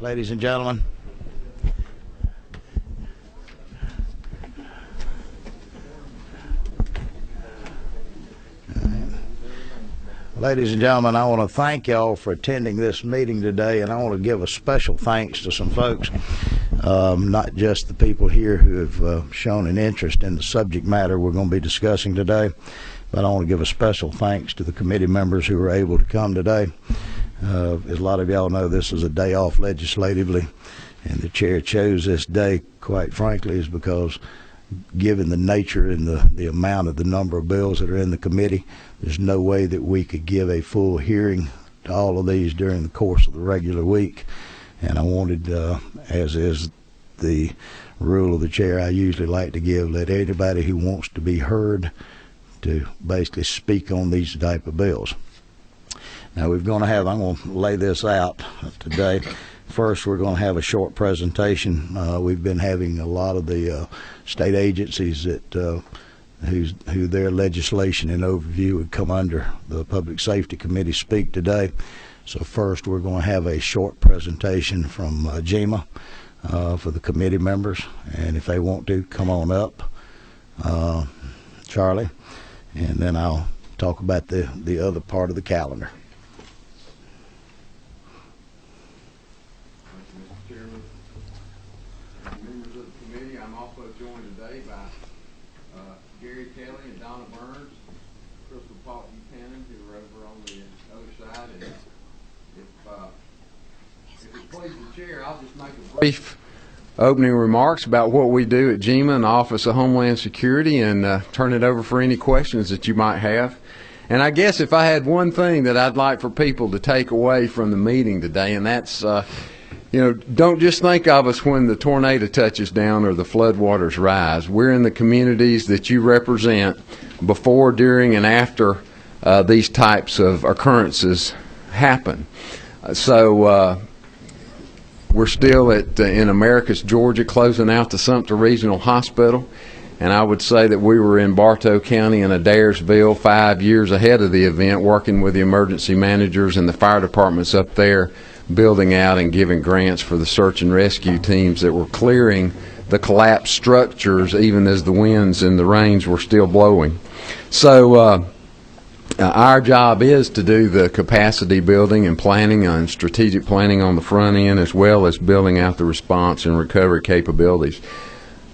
Ladies and gentlemen, I want to thank y'all for attending this meeting today, and I want to give a special thanks to some folks, not just the people here who have shown an interest in the subject matter we're going to be discussing today, but I want to give a special thanks to the committee members who were able to come today. As a lot of y'all know, this is a day off legislatively, and the chair chose this day, quite frankly, is because given the nature and the amount of the number of bills that are in the committee, there's no way that we could give a full hearing to all of these during the course of the regular week. And I wanted, as is the rule of the chair, I usually like to let anybody who wants to be heard to basically speak on these type of bills. Now I'm going to lay this out today. First, we're going to have a short presentation. We've been having a lot of the state agencies that who their legislation and overview would come under the Public Safety Committee speak today. So first, we're going to have a short presentation from GEMA for the committee members, and if they want to, come on up, Charlie, and then I'll talk about the other part of the calendar. I'll just make a brief opening remarks about what we do at GEMA and the Office of Homeland Security, and turn it over for any questions that you might have. And I guess if I had one thing that I'd like for people to take away from the meeting today, and that's, don't just think of us when the tornado touches down or the floodwaters rise. We're in the communities that you represent before, during, and after these types of occurrences happen. We're still in Americus, Georgia, closing out the Sumter Regional Hospital, and I would say that we were in Bartow County in Adairsville 5 years ahead of the event, working with the emergency managers and the fire departments up there, building out and giving grants for the search and rescue teams that were clearing the collapsed structures even as the winds and the rains were still blowing. So our job is to do the capacity building and planning and strategic planning on the front end, as well as building out the response and recovery capabilities.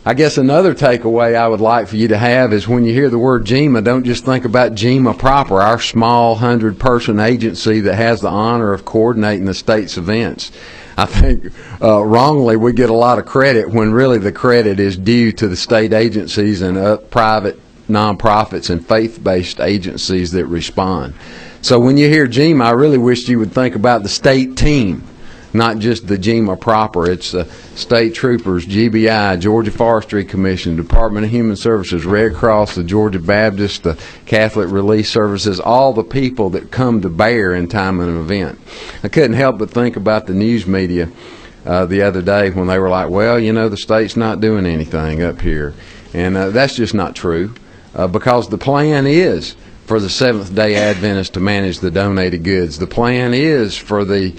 I guess another takeaway I would like for you to have is when you hear the word GEMA, don't just think about GEMA proper, our small 100-person agency that has the honor of coordinating the state's events. I think wrongly we get a lot of credit when really the credit is due to the state agencies and private nonprofits and faith-based agencies that respond. So when you hear GEMA, I really wish you would think about the state team, not just the GEMA proper. It's the state troopers, GBI, Georgia Forestry Commission, Department of Human Services, Red Cross, the Georgia Baptist, the Catholic Relief Services, all the people that come to bear in time of an event. I couldn't help but think about the news media the other day when they were like, well, the state's not doing anything up here. And that's just not true. Because the plan is for the Seventh-day Adventists to manage the donated goods. The plan is for the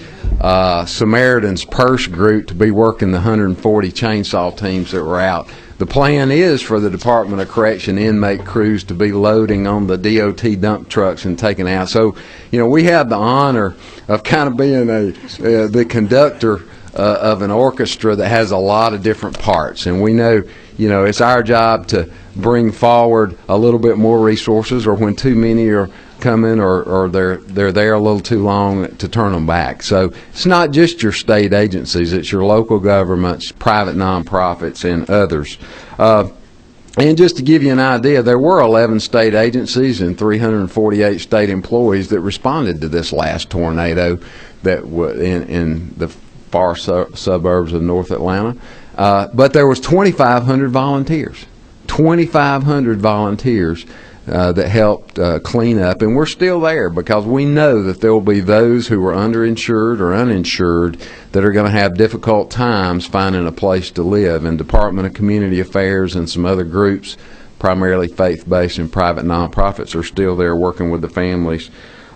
Samaritan's Purse group to be working the 140 chainsaw teams that were out. The plan is for the Department of Correction inmate crews to be loading on the DOT dump trucks and taking out. So, we have the honor of kind of being the conductor of an orchestra that has a lot of different parts. And we know, it's our job to bring forward a little bit more resources, or when too many are coming or they're there a little too long, to turn them back. So it's not just your state agencies, it's your local governments, private nonprofits, and others. And just to give you an idea, there were 11 state agencies and 348 state employees that responded to this last tornado that in the far suburbs of North Atlanta. But there was 2,500 volunteers. 2,500 volunteers that helped clean up, and we're still there because we know that there will be those who are underinsured or uninsured that are going to have difficult times finding a place to live, and Department of Community Affairs and some other groups, primarily faith-based and private nonprofits, are still there working with the families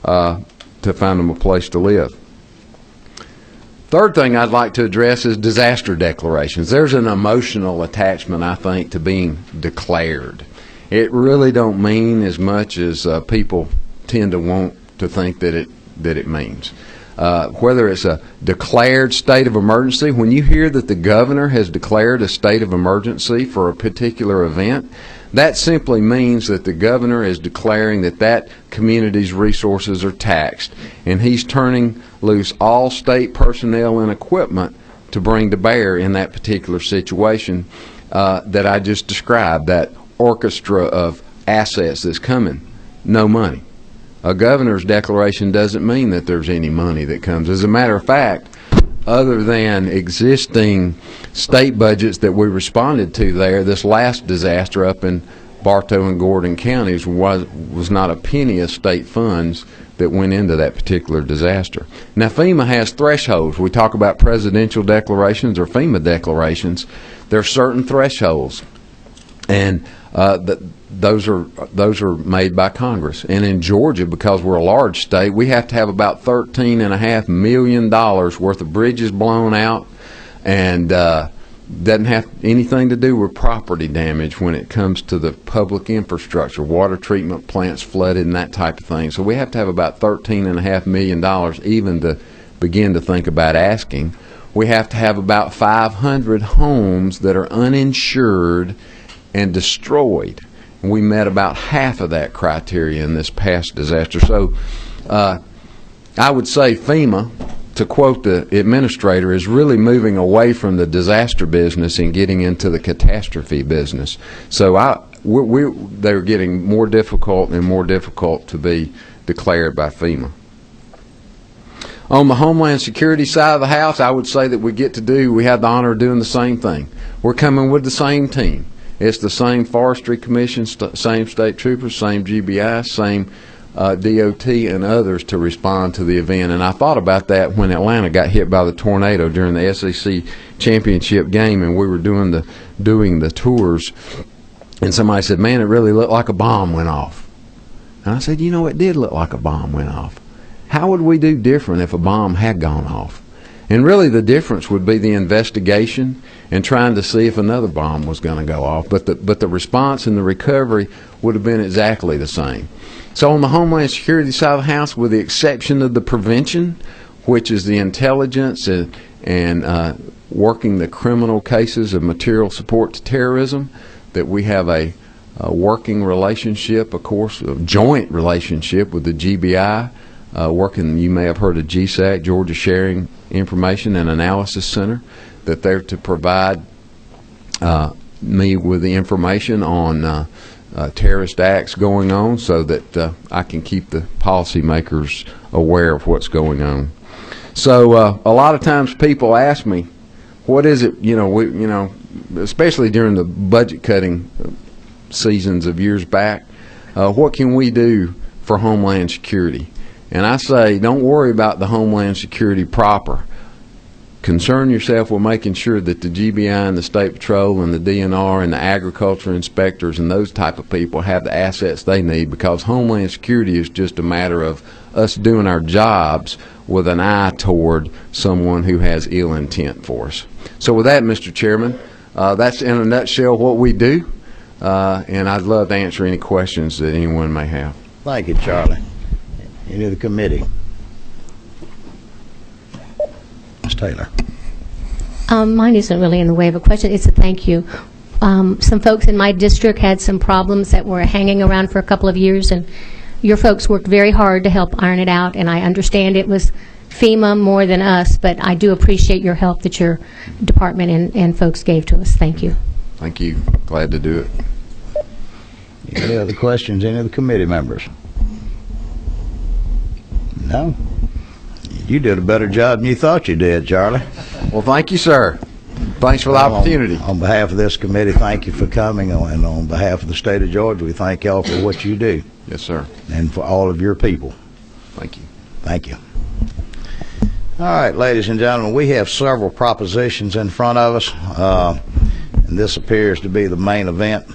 to find them a place to live. Third thing I'd like to address is disaster declarations. There's an emotional attachment, I think, to being declared. It really don't mean as much as people tend to want to think that it means. Whether it's a declared state of emergency, when you hear that the governor has declared a state of emergency for a particular event, that simply means that the governor is declaring that that community's resources are taxed, and he's turning loose all state personnel and equipment to bring to bear in that particular situation that I just described, that orchestra of assets that's coming. No money. A governor's declaration doesn't mean that there's any money that comes. As a matter of fact, other than existing state budgets that we responded to there, this last disaster up in Bartow and Gordon counties was not a penny of state funds that went into that particular disaster. Now, FEMA has thresholds. We talk about presidential declarations or FEMA declarations. There are certain thresholds, and those are made by Congress. And in Georgia, because we're a large state, we have to have about $13.5 million worth of bridges blown out, and doesn't have anything to do with property damage when it comes to the public infrastructure, water treatment plants flooded and that type of thing. So we have to have about $13.5 million even to begin to think about asking. We have to have about 500 homes that are uninsured and destroyed. And we met about half of that criteria in this past disaster. So I would say FEMA, to quote the administrator, is really moving away from the disaster business and getting into the catastrophe business. So they're getting more difficult and more difficult to be declared by FEMA. On the Homeland Security side of the house, I would say that we have the honor of doing the same thing. We're coming with the same team. It's the same Forestry Commission, same state troopers, same GBI, same DOT and others to respond to the event. And I thought about that when Atlanta got hit by the tornado during the SEC championship game, and we were doing the tours, and somebody said, "Man, it really looked like a bomb went off." And I said, "You know, it did look like a bomb went off. How would we do different if a bomb had gone off?" And really the difference would be the investigation and trying to see if another bomb was going to go off. But the response and the recovery would have been exactly the same. So on the Homeland Security side of the house, with the exception of the prevention, which is the intelligence and working the criminal cases of material support to terrorism, that we have a working relationship, of course, a joint relationship with the GBI, working, you may have heard of GSAC, Georgia Sharing Information and Analysis Center, that they're to provide me with the information on terrorist acts going on so that I can keep the policymakers aware of what's going on. So a lot of times people ask me, what is it, especially during the budget cutting seasons of years back, what can we do for Homeland Security? And I say, don't worry about the Homeland Security proper. Concern yourself with making sure that the GBI and the State Patrol and the DNR and the agriculture inspectors and those type of people have the assets they need, because Homeland Security is just a matter of us doing our jobs with an eye toward someone who has ill intent for us. So with that, Mr. Chairman, that's in a nutshell what we do, and I'd love to answer any questions that anyone may have. Thank you, Charlie. Any of the committee? Ms. Taylor. Mine isn't really in the way of a question. It's a thank you. Some folks in my district had some problems that were hanging around for a couple of years, and your folks worked very hard to help iron it out, and I understand it was FEMA more than us, but I do appreciate your help that your department and folks gave to us. Thank you. Thank you. Glad to do it. Any other questions, any of the committee members? No? You did a better job than you thought you did, Charlie. Well, thank you, sir. Thanks for the opportunity. On behalf of this committee, thank you for coming, and on behalf of the state of Georgia, we thank y'all for what you do. Yes, sir. And for all of your people. Thank you. Thank you. All right, ladies and gentlemen, we have several propositions in front of us, and this appears to be the main event.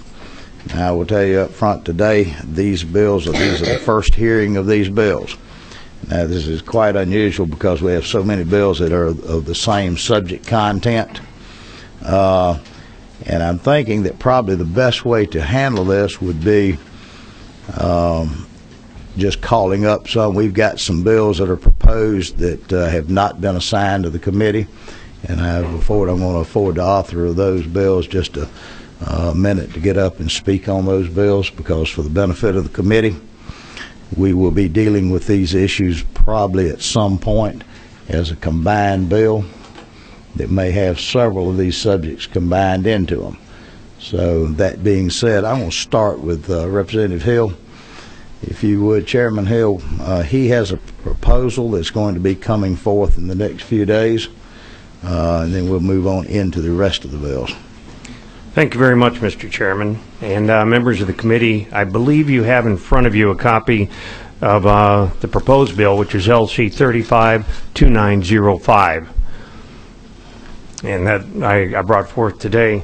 Now, I will tell you up front today, these are the first hearing of these bills. Now, this is quite unusual because we have so many bills that are of the same subject content. And I'm thinking that probably the best way to handle this would be just calling up some. We've got some bills that are proposed that have not been assigned to the committee, and I'm going to afford the author of those bills just a minute to get up and speak on those bills, because for the benefit of the committee, we will be dealing with these issues probably at some point as a combined bill that may have several of these subjects combined into them. So that being said, I'm going to start with Representative Hill. If you would, Chairman Hill, he has a proposal that's going to be coming forth in the next few days, and then we'll move on into the rest of the bills. Thank you very much, Mr. Chairman. And members of the committee, I believe you have in front of you a copy of the proposed bill, which is LC 352905. And that I brought forth today.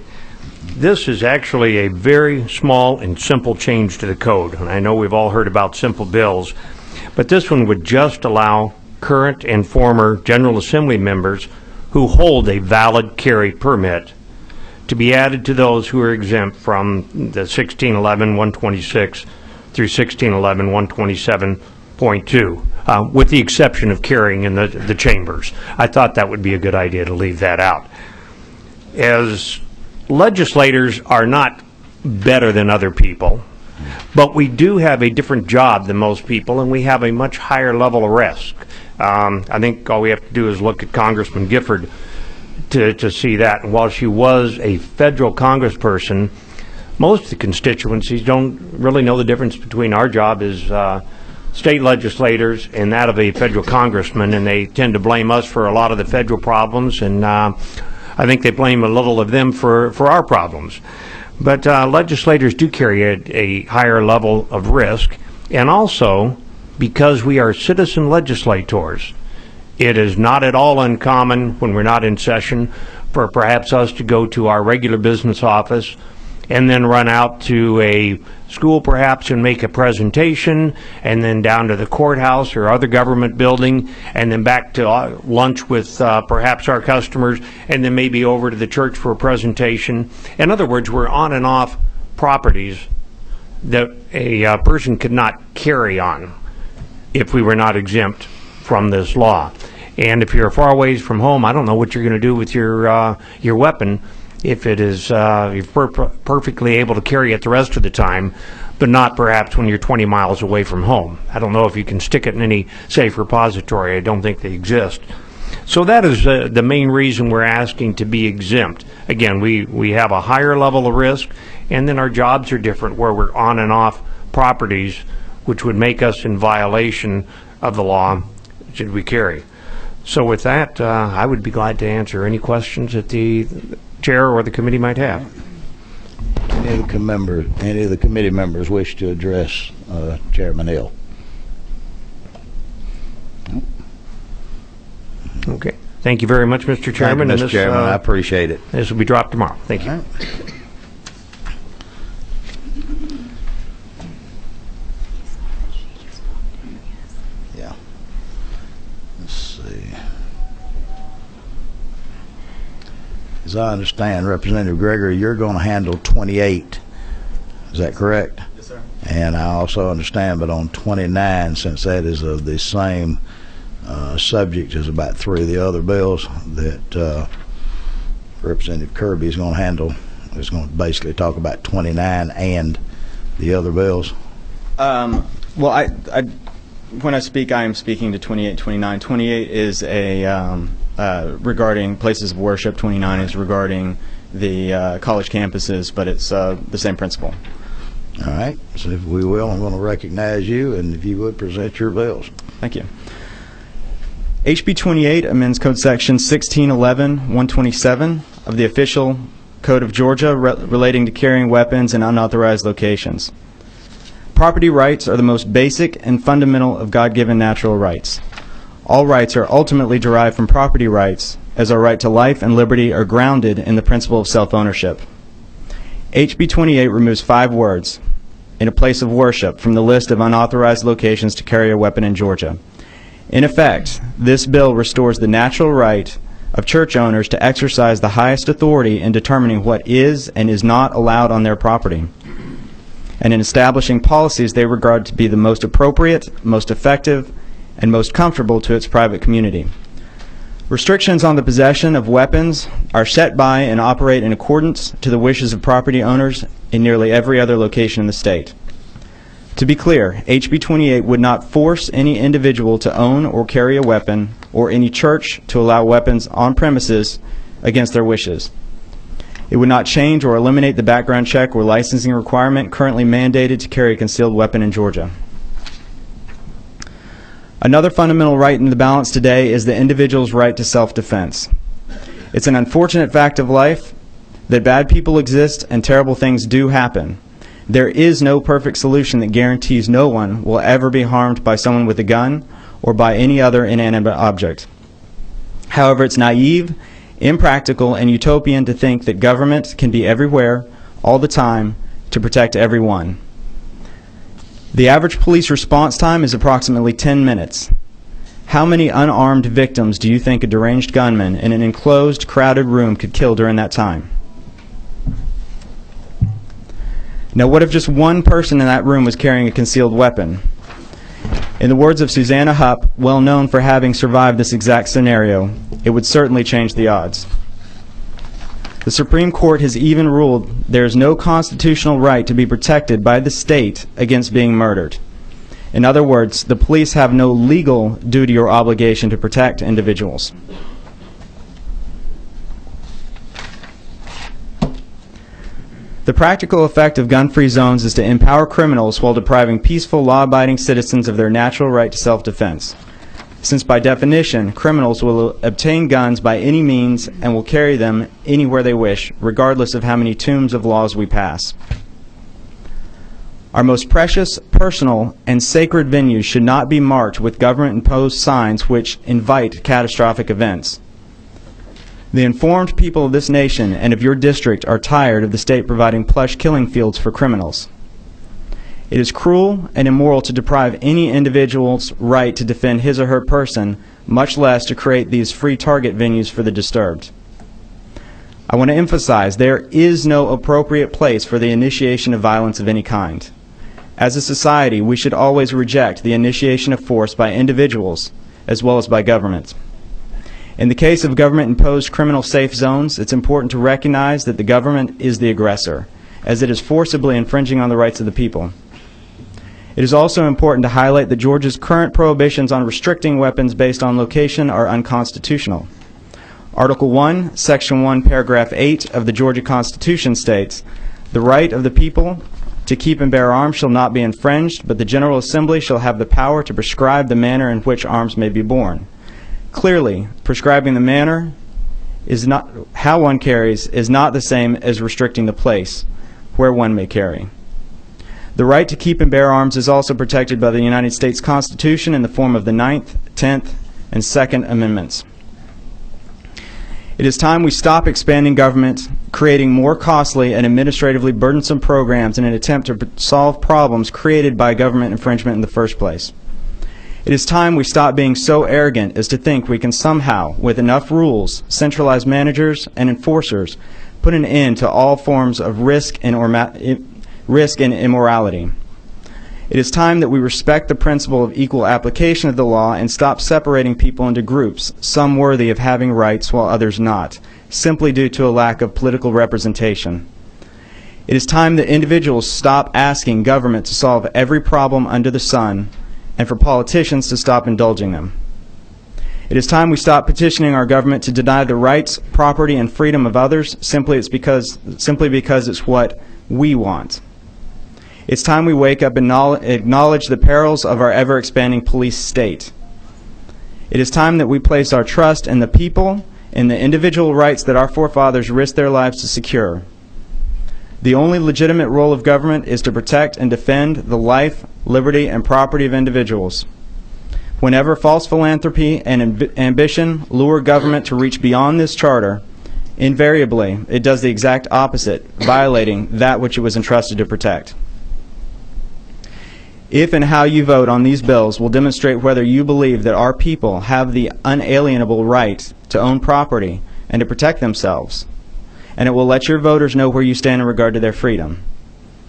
This is actually a very small and simple change to the code. And I know we've all heard about simple bills, but this one would just allow current and former General Assembly members who hold a valid carry permit to be added to those who are exempt from the 1611-126 through 1611-127.2, with the exception of carrying in the chambers. I thought that would be a good idea to leave that out. As legislators are not better than other people, but we do have a different job than most people, and we have a much higher level of risk. I think all we have to do is look at Congressman Gifford to see that. And while she was a federal congressperson, most of the constituencies don't really know the difference between our job as state legislators and that of a federal congressman, and they tend to blame us for a lot of the federal problems, and I think they blame a little of them for our problems. But legislators do carry a higher level of risk, and also because we are citizen legislators, it is not at all uncommon when we're not in session for perhaps us to go to our regular business office and then run out to a school perhaps and make a presentation, and then down to the courthouse or other government building, and then back to lunch with perhaps our customers, and then maybe over to the church for a presentation. In other words, we're on and off properties that a person could not carry on if we were not exempt from this law. And if you're far away from home, I don't know what you're going to do with your weapon if it is you're perfectly able to carry it the rest of the time, but not perhaps when you're 20 miles away from home. I don't know if you can stick it in any safe repository. I don't think they exist. So that is the main reason we're asking to be exempt. Again, we have a higher level of risk, and then our jobs are different where we're on and off properties, which would make us in violation of the law should we carry. So with that, I would be glad to answer any questions that the chair or the committee might have. Any of the committee members wish to address Chairman Hill? Okay. Thank you very much, Mr. Chairman. Thank you, Mr. Chairman. I appreciate it. This will be dropped tomorrow. Thank you. All right. Yeah. Let's see. As I understand, Representative Gregory, you're going to handle 28. Is that correct? Yes, sir. And I also understand, but on 29, since that is of the same subject as about 3 of the other bills, that Representative Kirby is going to handle, is going to basically talk about 29 and the other bills. Well, when I speak, I am speaking to 28, 29. 28 is a regarding places of worship. 29 is regarding the college campuses, but it's the same principle. All right. So if we will, I'm going to recognize you, and if you would present your bills. Thank you. HB 28 amends Code Section 1611-127 of the Official Code of Georgia relating to carrying weapons in unauthorized locations. Property rights are the most basic and fundamental of God-given natural rights. All rights are ultimately derived from property rights, as our right to life and liberty are grounded in the principle of self-ownership. HB 28 removes 5 words, "in a place of worship," from the list of unauthorized locations to carry a weapon in Georgia. In effect, this bill restores the natural right of church owners to exercise the highest authority in determining what is and is not allowed on their property, and in establishing policies they regard to be the most appropriate, most effective, and most comfortable to its private community. Restrictions on the possession of weapons are set by and operate in accordance to the wishes of property owners in nearly every other location in the state. To be clear, HB 28 would not force any individual to own or carry a weapon, or any church to allow weapons on premises against their wishes. It would not change or eliminate the background check or licensing requirement currently mandated to carry a concealed weapon in Georgia. Another fundamental right in the balance today is the individual's right to self-defense. It's an unfortunate fact of life that bad people exist and terrible things do happen. There is no perfect solution that guarantees no one will ever be harmed by someone with a gun or by any other inanimate object. However, it's naive, impractical, and utopian to think that government can be everywhere, all the time, to protect everyone. The average police response time is approximately 10 minutes. How many unarmed victims do you think a deranged gunman in an enclosed, crowded room could kill during that time? Now, what if just one person in that room was carrying a concealed weapon? In the words of Susanna Hupp, well known for having survived this exact scenario, it would certainly change the odds. The Supreme Court has even ruled there is no constitutional right to be protected by the state against being murdered. In other words, the police have no legal duty or obligation to protect individuals. The practical effect of gun-free zones is to empower criminals while depriving peaceful, law-abiding citizens of their natural right to self-defense. Since by definition, criminals will obtain guns by any means and will carry them anywhere they wish, regardless of how many tomes of laws we pass. Our most precious, personal, and sacred venues should not be marked with government-imposed signs which invite catastrophic events. The informed people of this nation and of your district are tired of the state providing plush killing fields for criminals. It is cruel and immoral to deprive any individual's right to defend his or her person, much less to create these free target venues for the disturbed. I want to emphasize there is no appropriate place for the initiation of violence of any kind. As a society, we should always reject the initiation of force by individuals as well as by government. In the case of government-imposed criminal safe zones, it's important to recognize that the government is the aggressor, as it is forcibly infringing on the rights of the people. It is also important to highlight that Georgia's current prohibitions on restricting weapons based on location are unconstitutional. Article 1, Section 1, Paragraph 8 of the Georgia Constitution states, "The right of the people to keep and bear arms shall not be infringed, but the General Assembly shall have the power to prescribe the manner in which arms may be borne." Clearly, prescribing the manner is not how one carries is not the same as restricting the place where one may carry. The right to keep and bear arms is also protected by the United States Constitution in the form of the 9th, 10th, and 2nd Amendments. It is time we stop expanding government, creating more costly and administratively burdensome programs in an attempt to solve problems created by government infringement in the first place. It is time we stop being so arrogant as to think we can somehow, with enough rules, centralized managers, and enforcers, put an end to all forms of risk and immorality. It is time that we respect the principle of equal application of the law and stop separating people into groups, some worthy of having rights while others not, simply due to a lack of political representation. It is time that individuals stop asking government to solve every problem under the sun and for politicians to stop indulging them. It is time we stop petitioning our government to deny the rights, property, and freedom of others simply because it's what we want. It's time we wake up and acknowledge the perils of our ever-expanding police state. It is time that we place our trust in the people and the individual rights that our forefathers risked their lives to secure. The only legitimate role of government is to protect and defend the life, liberty, and property of individuals. Whenever false philanthropy and ambition lure government to reach beyond this charter, invariably it does the exact opposite, violating that which it was entrusted to protect. If and how you vote on these bills will demonstrate whether you believe that our people have the unalienable right to own property and to protect themselves, and it will let your voters know where you stand in regard to their freedom.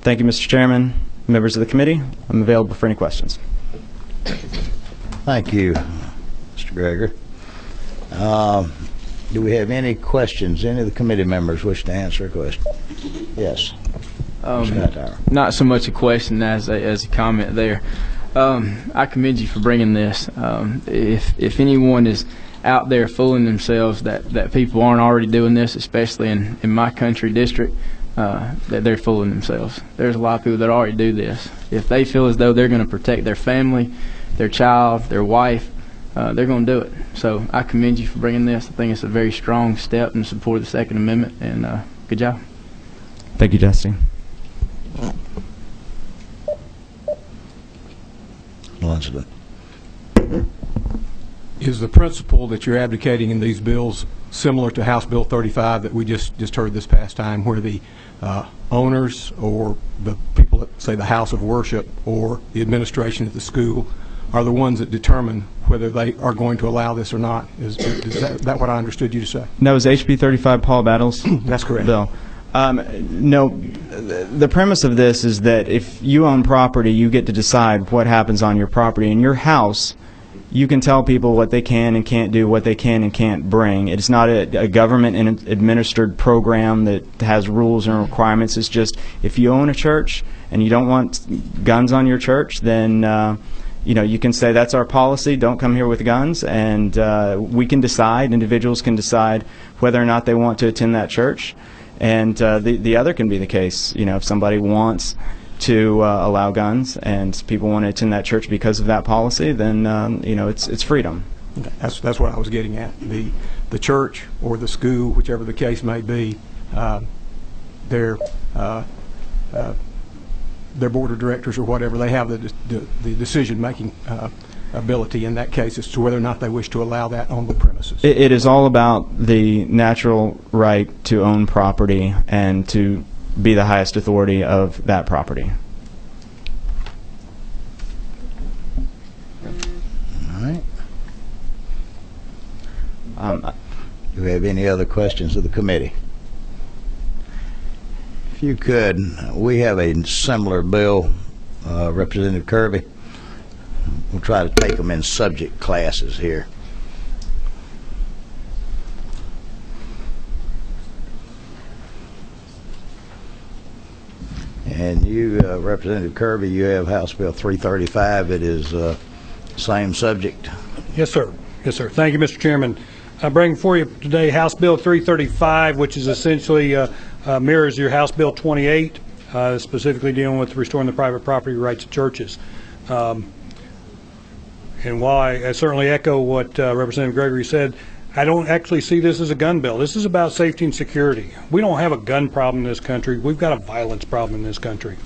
Thank you, Mr. Chairman, members of the committee. I'm available for any questions. Thank you, Mr. Greger. Do we have any questions? Any of the committee members wish to answer a question? Yes. Not so much a question as a comment there. I commend you for bringing this. If anyone is out there fooling themselves that people aren't already doing this, especially in my country district, that they're fooling themselves. There's a lot of people that already do this. If they feel as though they're going to protect their family, their child, their wife, they're going to do it. So I commend you for bringing this. I think it's a very strong step in support of the Second Amendment, and good job. Thank you, Dusty. Elizabeth. Is the principle that you're advocating in these bills similar to House Bill 35 that we just heard this past time, where the owners or the people that say the house of worship or the administration at the school are the ones that determine whether they are going to allow this or not? Is that what I understood you to say? No, it was HB 35, Paul Battles. That's correct. Bill. No, the premise of this is that if you own property, you get to decide what happens on your property. In your house, you can tell people what they can and can't do, what they can and can't bring. It's not a government-administered program that has rules and requirements. It's just if you own a church and you don't want guns on your church, then you can say that's our policy. Don't come here with guns, and we can decide. Individuals can decide whether or not they want to attend that church. And the other can be the case. If somebody wants to allow guns and people want to attend that church because of that policy, then it's freedom. Okay. That's what I was getting at. The church or the school, whichever the case may be, their board of directors or whatever, they have the decision-making ability in that case as to whether or not they wish to allow that on the premises. It is all about the natural right to own property and to be the highest authority of that property. All right. Do we have any other questions of the committee? If you could, we have a similar bill, Representative Kirby. We'll try to take them in subject classes here. And you, Representative Kirby, you have House Bill 335. It is same subject. Yes, sir. Yes, sir. Thank you, Mr. Chairman. I bring for you today House Bill 335, which is essentially mirrors your House Bill 28, specifically dealing with restoring the private property rights of churches. And while I certainly echo what Representative Gregory said, I don't actually see this as a gun bill. This is about safety and security. We don't have a gun problem in this country. We've got a violence problem in this country.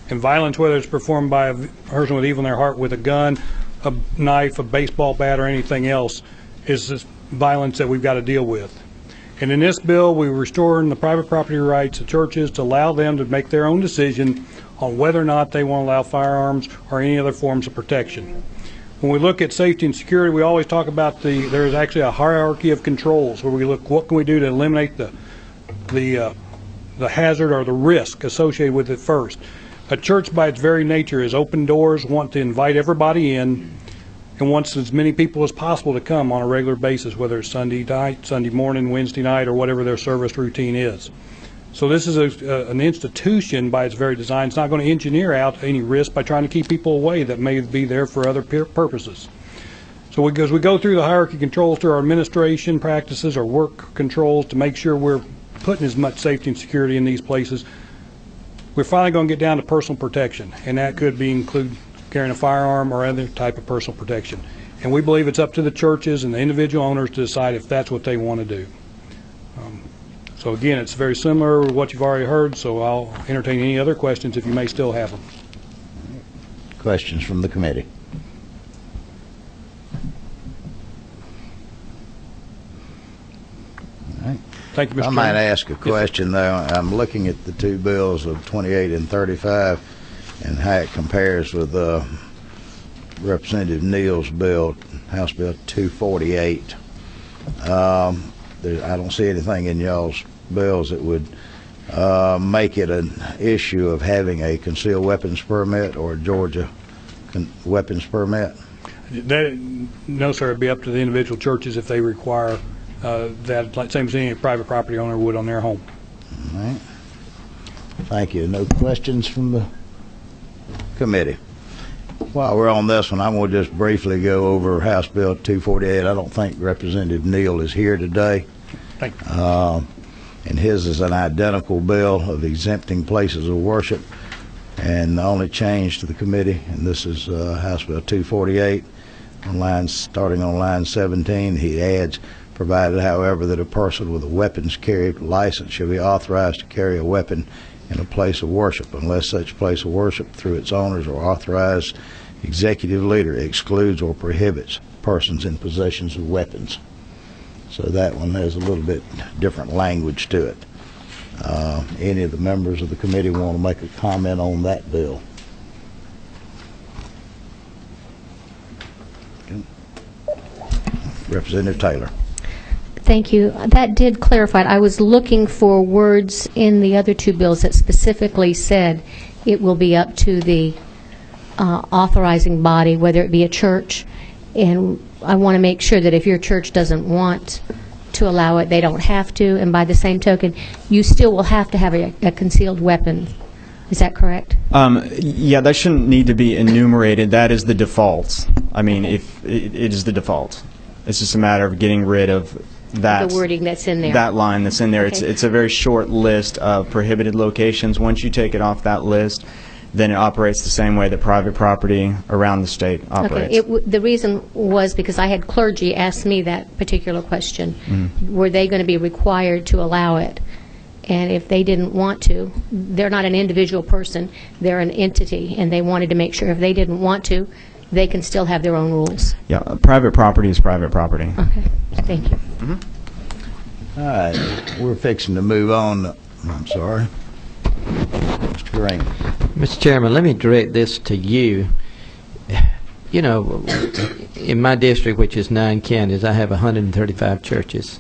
And violence, whether it's performed by a person with evil in their heart with a gun, a knife, a baseball bat, or anything else, is this violence that we've got to deal with. And in this bill, we're restoring the private property rights of churches to allow them to make their own decision on whether or not they want to allow firearms or any other forms of protection. When we look at safety and security, we always talk about there's actually a hierarchy of controls where we look what can we do to eliminate the hazard or the risk associated with it first. A church by its very nature is open doors, want to invite everybody in, and wants as many people as possible to come on a regular basis, whether it's Sunday night, Sunday morning, Wednesday night, or whatever their service routine is. So this is an institution by its very design. It's not going to engineer out any risk by trying to keep people away that may be there for other purposes. So as we go through the hierarchy controls through our administration practices or work controls to make sure we're putting as much safety and security in these places, we're finally going to get down to personal protection, and that could include carrying a firearm or other type of personal protection. And we believe it's up to the churches and the individual owners to decide if that's what they want to do. So again, it's very similar to what you've already heard, so I'll entertain any other questions if you may still have them. Questions from the committee? All right. Thank you, Mr. I Chairman. might ask a question, though. I'm looking at the two bills of 28 and 35. and how it compares with Representative Neal's bill, House Bill 248. I don't see anything in y'all's bills that would make it an issue of having a concealed weapons permit or a Georgia weapons permit. No, sir. It'd be up to the individual churches if they require that, like same as any private property owner would on their home. All right. Thank you. No questions from the committee? While we're on this one, I'm going to just briefly go over House Bill 248. I don't think Representative Neal is here today. Thank you. And his is an identical bill of exempting places of worship. And the only change to the committee, and this is House Bill 248, starting on line 17, he adds, provided, however, that a person with a weapons carry license shall be authorized to carry a weapon in a place of worship, unless such place of worship, through its owners or authorized executive leader, excludes or prohibits persons in possession of weapons. So that one has a little bit different language to it. Any of the members of the committee want to make a comment on that bill? Okay. Representative Taylor. Thank you. That did clarify it. I was looking for words in the other two bills that specifically said it will be up to the authorizing body, whether it be a church, and I want to make sure that if your church doesn't want to allow it, they don't have to, and by the same token, you still will have to have a concealed weapon. Is that correct? Yeah, that shouldn't need to be enumerated. That is the default. I mean, if it is the default. It's just a matter of getting rid of that, the wording that's in there. That line that's in there. Okay. It's a very short list of prohibited locations. Once you take it off that list, then it operates the same way that private property around the state operates. Okay. The reason was because I had clergy ask me that particular question. Mm-hmm. Were they going to be required to allow it? And if they didn't want to, they're not an individual person, they're an entity, and they wanted to make sure if they didn't want to, they can still have their own rules. Yeah, private property is private property. Okay, thank you. Mm-hmm. All right, we're fixing to move on. I'm sorry. Mr. Green. Mr. Chairman, let me direct this to you. You know, in my district, which is 9 counties, I have 135 churches.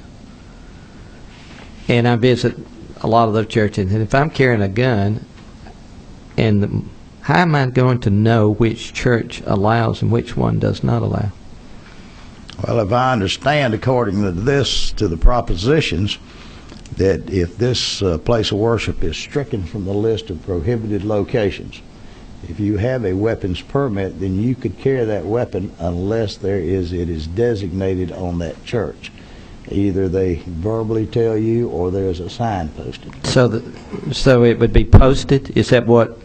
And I visit a lot of those churches. And if I'm carrying a gun, how am I going to know which church allows and which one does not allow? Well, if I understand, according to this, to the propositions, that if this place of worship is stricken from the list of prohibited locations, if you have a weapons permit, then you could carry that weapon unless it is designated on that church. Either they verbally tell you or there's a sign posted. So it would be posted? Is that what?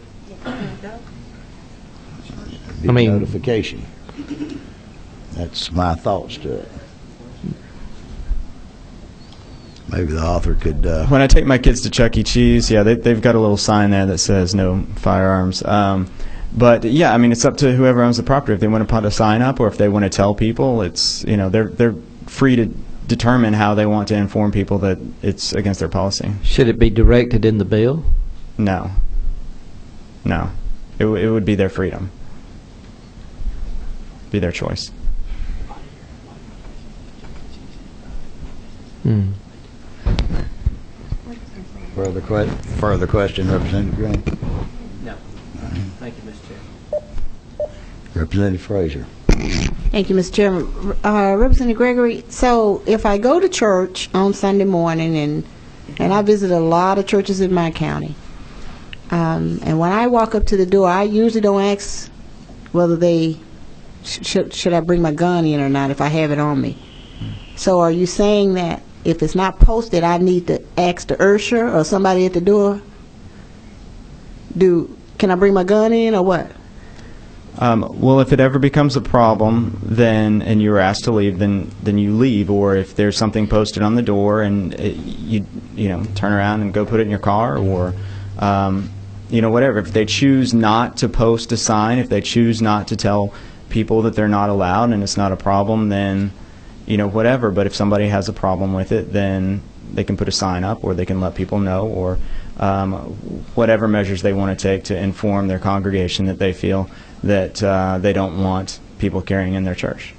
I mean, notification. That's my thoughts to it. Maybe the author could... When I take my kids to Chuck E. Cheese, yeah, they've got a little sign there that says no firearms. But yeah, I mean, it's up to whoever owns the property. If they want to put a sign up or if they want to tell people, it's, you know, they're free to determine how they want to inform people that it's against their policy. Should it be directed in the bill? No. No. It would be their freedom. Be their choice. Further question, Representative Green? No. Thank you, Mr. Chairman. Representative Frazier. Thank you, Mr. Chairman. Representative Gregory, so if I go to church on Sunday morning, and I visit a lot of churches in my county, and when I walk up to the door, I usually don't ask whether they should I bring my gun in or not if I have it on me. So are you saying that if it's not posted, I need to ask the usher or somebody at the door, can I bring my gun in or what? Well, if it ever becomes a problem, and you're asked to leave, then you leave. Or if there's something posted on the door and you turn around and go put it in your car, or whatever. If they choose not to post a sign, if they choose not to tell people that they're not allowed and it's not a problem, then whatever. But if somebody has a problem with it, then they can put a sign up, or they can let people know, or whatever measures they want to take to inform their congregation that they feel that they don't want people carrying in their church.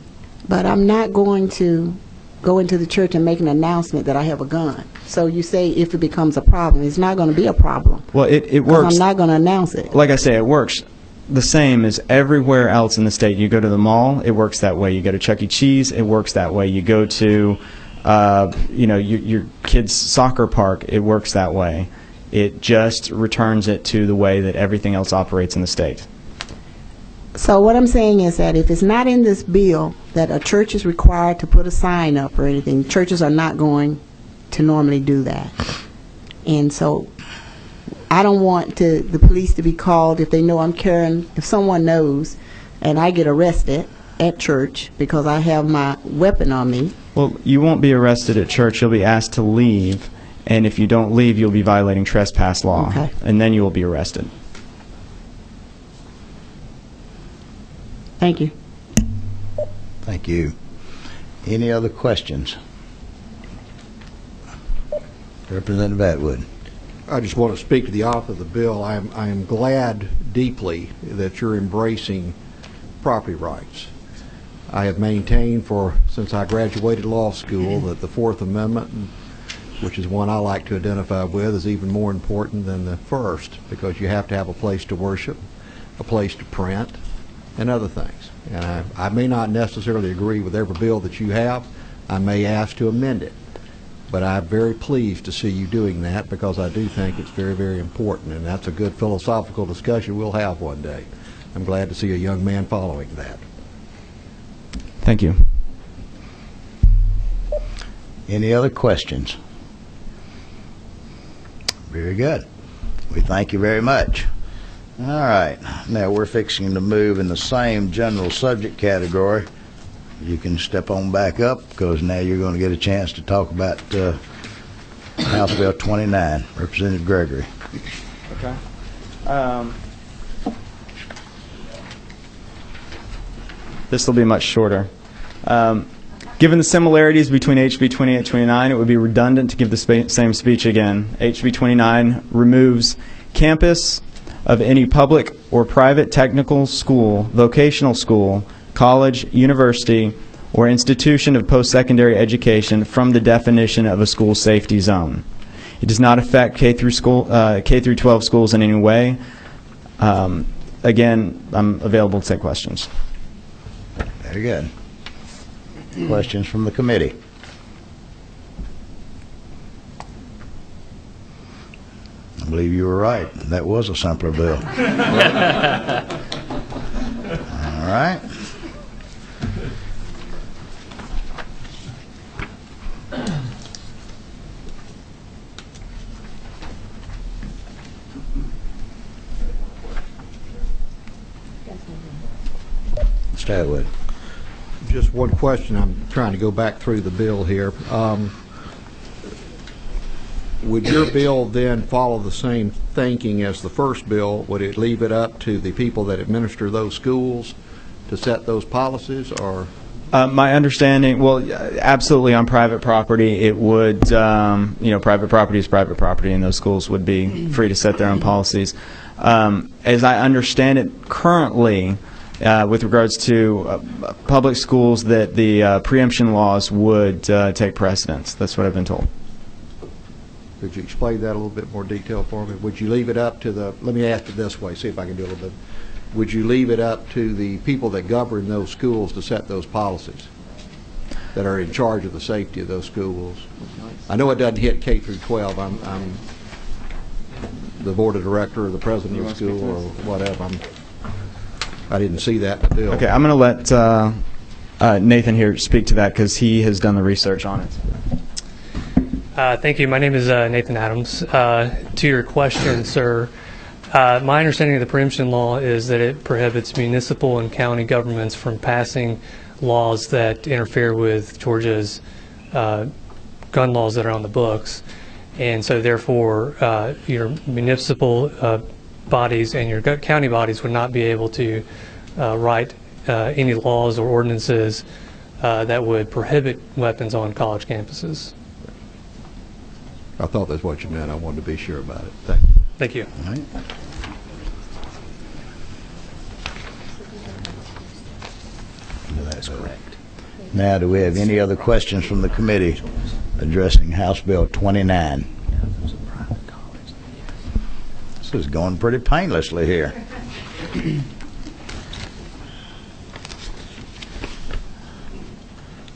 But I'm not going to go into the church and make an announcement that I have a gun. So you say if it becomes a problem, it's not going to be a problem. Well, it works. I'm not going to announce it. Like I say, it works the same as everywhere else in the state. You go to the mall, it works that way. You go to Chuck E. Cheese, it works that way. You go to your kid's soccer park, it works that way. It just returns it to the way that everything else operates in the state. So what I'm saying is that if it's not in this bill that a church is required to put a sign up or anything, churches are not going to normally do that. And so I don't want the police to be called if they know I'm carrying, if someone knows and I get arrested at church because I have my weapon on me. Well, you won't be arrested at church. You'll be asked to leave, and if you don't leave, you'll be violating trespass law, Okay. and then you will be arrested. Thank you. Thank you. Any other questions? Representative Atwood. I just want to speak to the author of the bill. I am glad deeply that you're embracing property rights. I have maintained since I graduated law school that the Fourth Amendment, which is one I like to identify with, is even more important than the First, because you have to have a place to worship, a place to print, and other things. And I may not necessarily agree with every bill that you have. I may ask to amend it. But I'm very pleased to see you doing that, because I do think it's very, very important, and that's a good philosophical discussion we'll have one day. I'm glad to see a young man following that. Thank you. Any other questions? Very good. We thank you very much. All right. Now we're fixing to move in the same general subject category. You can step on back up, because now you're going to get a chance to talk about House Bill 29. Representative Gregory. Okay. This will be much shorter. Given the similarities between HB 2829, it would be redundant to give the same speech again. HB 29 removes campus of any public or private technical school, vocational school, college, university, or institution of post-secondary education from the definition of a school safety zone. It does not affect K through 12 schools in any way. Again, I'm available to take questions. Very good. Questions from the committee? I believe you were right. That was a simpler bill. All right. Mr. Atwood. Just one question. I'm trying to go back through the bill here. Would your bill then follow the same thinking as the first bill? Would it leave it up to the people that administer those schools to set those policies, or? My understanding, well, absolutely on private property, it would, private property is private property, and those schools would be free to set their own policies. As I understand it currently, with regards to public schools, that the preemption laws would take precedence. That's what I've been told. Could you explain that a little bit more detail for me? Would you leave it up to let me ask it this way, see if I can do a little bit. Would you leave it up to the people that govern those schools to set those policies, that are in charge of the safety of those schools? I know it doesn't hit K through 12. I'm the board of director or the president of the school or whatever. I didn't see that in the bill. Okay, I'm going to let Nathan here speak to that, because he has done the research on it. Thank you. My name is Nathan Adams. To your question, sir, my understanding of the preemption law is that it prohibits municipal and county governments from passing laws that interfere with Georgia's gun laws that are on the books. And so therefore, your municipal bodies and your county bodies would not be able to write any laws or ordinances that would prohibit weapons on college campuses. I thought that's what you meant. I wanted to be sure about it. Thank you. Thank you. All right. That's correct. Now, do we have any other questions from the committee addressing House Bill 29? This is going pretty painlessly here.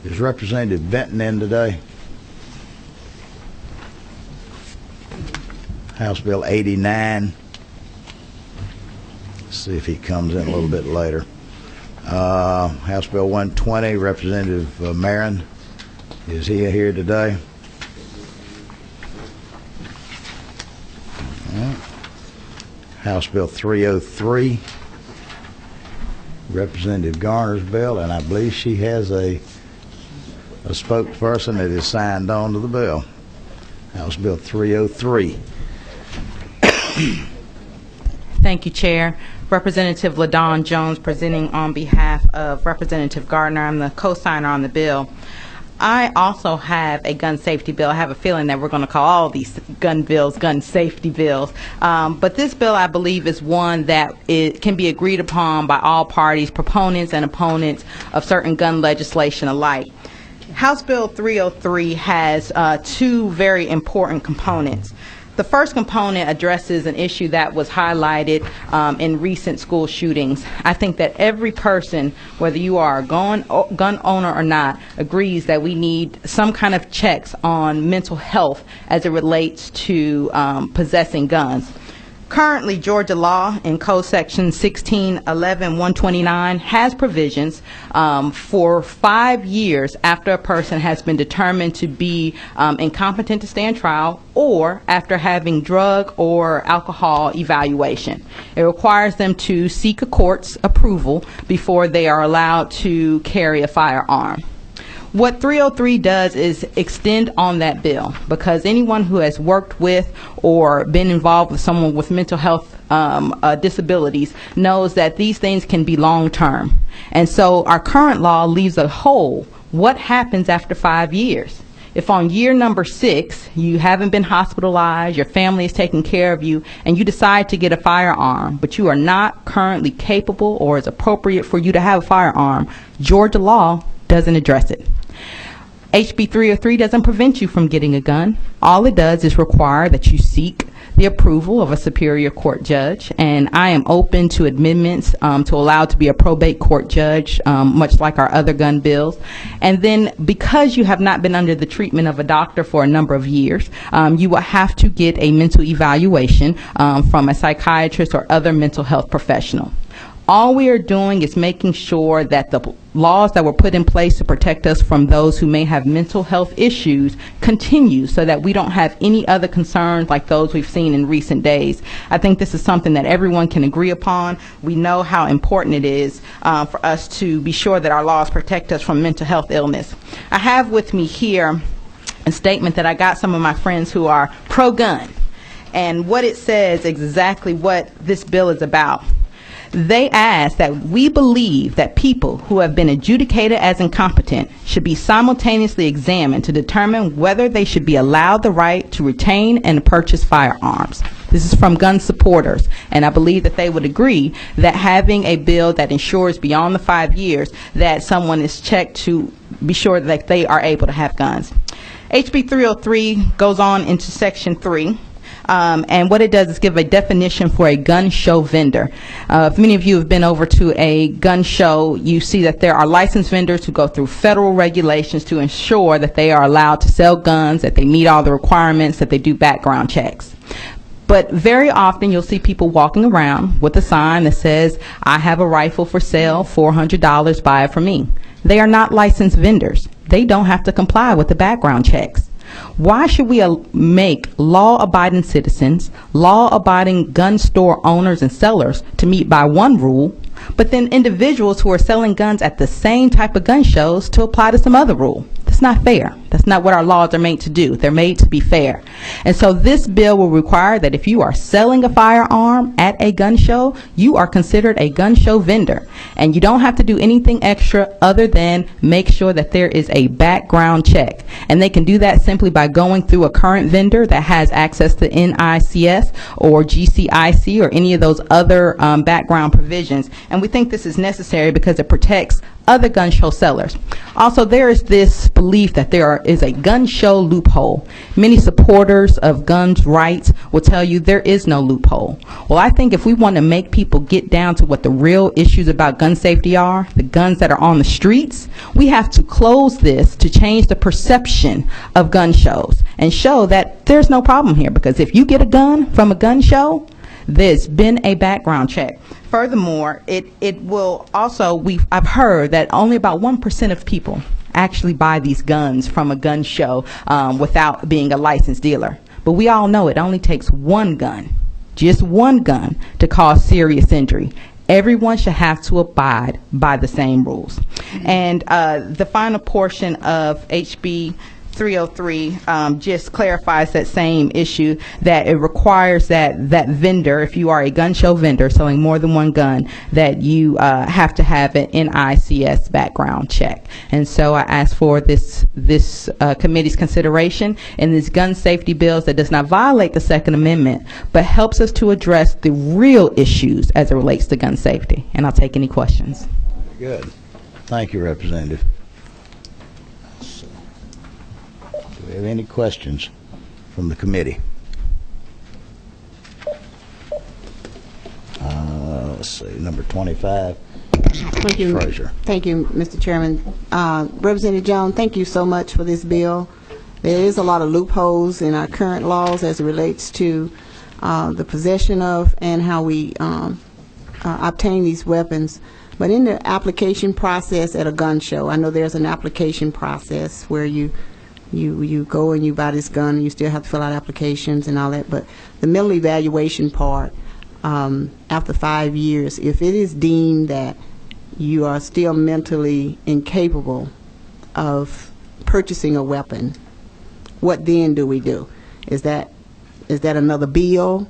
Is Representative Benton in today? House Bill 89. Let's see if he comes in a little bit later. House Bill 120, Representative Marin. Is he here today? All right. House Bill 303, Representative Garner's bill, and I believe she has a spokesperson that is signed on to the bill. House Bill 303. Thank you, Chair. Representative LaDawn Jones presenting on behalf of Representative Gardner. I'm the co-signer on the bill. I also have a gun safety bill. I have a feeling that we're going to call all these gun bills gun safety bills. But this bill, I believe, is one that it can be agreed upon by all parties, proponents and opponents of certain gun legislation alike. House Bill 303 has two very important components. The first component addresses an issue that was highlighted in recent school shootings. I think that every person, whether you are a gun owner or not, agrees that we need some kind of checks on mental health as it relates to possessing guns. Currently, Georgia law in Code Section 1611-129 has provisions for 5 years after a person has been determined to be incompetent to stand trial or after having drug or alcohol evaluation. It requires them to seek a court's approval before they are allowed to carry a firearm. What 303 does is extend on that bill, because anyone who has worked with or been involved with someone with mental health disabilities knows that these things can be long-term. And so our current law leaves a hole. What happens after 5 years? If on year number 6 you haven't been hospitalized, your family is taking care of you, and you decide to get a firearm, but you are not currently capable or is appropriate for you to have a firearm, Georgia law doesn't address it. HB 303 doesn't prevent you from getting a gun. All it does is require that you seek the approval of a superior court judge, and I am open to amendments to allow it to be a probate court judge, much like our other gun bills. And then, because you have not been under the treatment of a doctor for a number of years, you will have to get a mental evaluation from a psychiatrist or other mental health professional. All we are doing is making sure that the laws that were put in place to protect us from those who may have mental health issues continue, so that we don't have any other concerns like those we've seen in recent days. I think this is something that everyone can agree upon. We know how important it is for us to be sure that our laws protect us from mental health illness. I have with me here a statement that I got some of my friends who are pro-gun, and what it says is exactly what this bill is about. They ask that we believe that people who have been adjudicated as incompetent should be simultaneously examined to determine whether they should be allowed the right to retain and purchase firearms. This is from gun supporters, and I believe that they would agree that having a bill that ensures beyond the 5 years that someone is checked to be sure that they are able to have guns. HB 303 goes on into Section 3. And what it does is give a definition for a gun show vendor. If many of you have been over to a gun show, you see that there are licensed vendors who go through federal regulations to ensure that they are allowed to sell guns, that they meet all the requirements, that they do background checks. But very often you'll see people walking around with a sign that says, "I have a rifle for sale, $400, buy it from me." They are not licensed vendors. They don't have to comply with the background checks. Why should we make law-abiding citizens, law-abiding gun store owners and sellers to meet by one rule, but then individuals who are selling guns at the same type of gun shows to apply to some other rule? That's not fair. That's not what our laws are made to do. They're made to be fair. And so this bill will require that if you are selling a firearm at a gun show, you are considered a gun show vendor. And you don't have to do anything extra other than make sure that there is a background check. And they can do that simply by going through a current vendor that has access to NICS or GCIC or any of those other background provisions. And we think this is necessary because it protects other gun show sellers. Also, there is this belief that there is a gun show loophole. Many supporters of guns' rights will tell you there is no loophole. Well, I think if we want to make people get down to what the real issues about gun safety are, the guns that are on the streets, we have to close this to change the perception of gun shows and show that there's no problem here, because if you get a gun from a gun show, there's been a background check. Furthermore, it will also, I've heard that only about 1% of people actually buy these guns from a gun show without being a licensed dealer. But we all know it only takes one gun, just one gun, to cause serious injury. Everyone should have to abide by the same rules. And the final portion of HB 303 just clarifies that same issue, that it requires that vendor, if you are a gun show vendor selling more than one gun, that you have to have an NICS background check. And so I ask for this committee's consideration in these gun safety bills that does not violate the Second Amendment, but helps us to address the real issues as it relates to gun safety. And I'll take any questions. Good. Thank you, Representative. Do we have any questions from the committee? Let's see, number 25. Thank you. Frazier. Thank you, Mr. Chairman. Representative Jones, thank you so much for this bill. There is a lot of loopholes in our current laws as it relates to the possession of and how we obtain these weapons. But in the application process at a gun show, I know there's an application process where you go and you buy this gun, and you still have to fill out applications and all that. But the mental evaluation part, after 5 years, if it is deemed that you are still mentally incapable of purchasing a weapon, what then do we do? Is that another bill,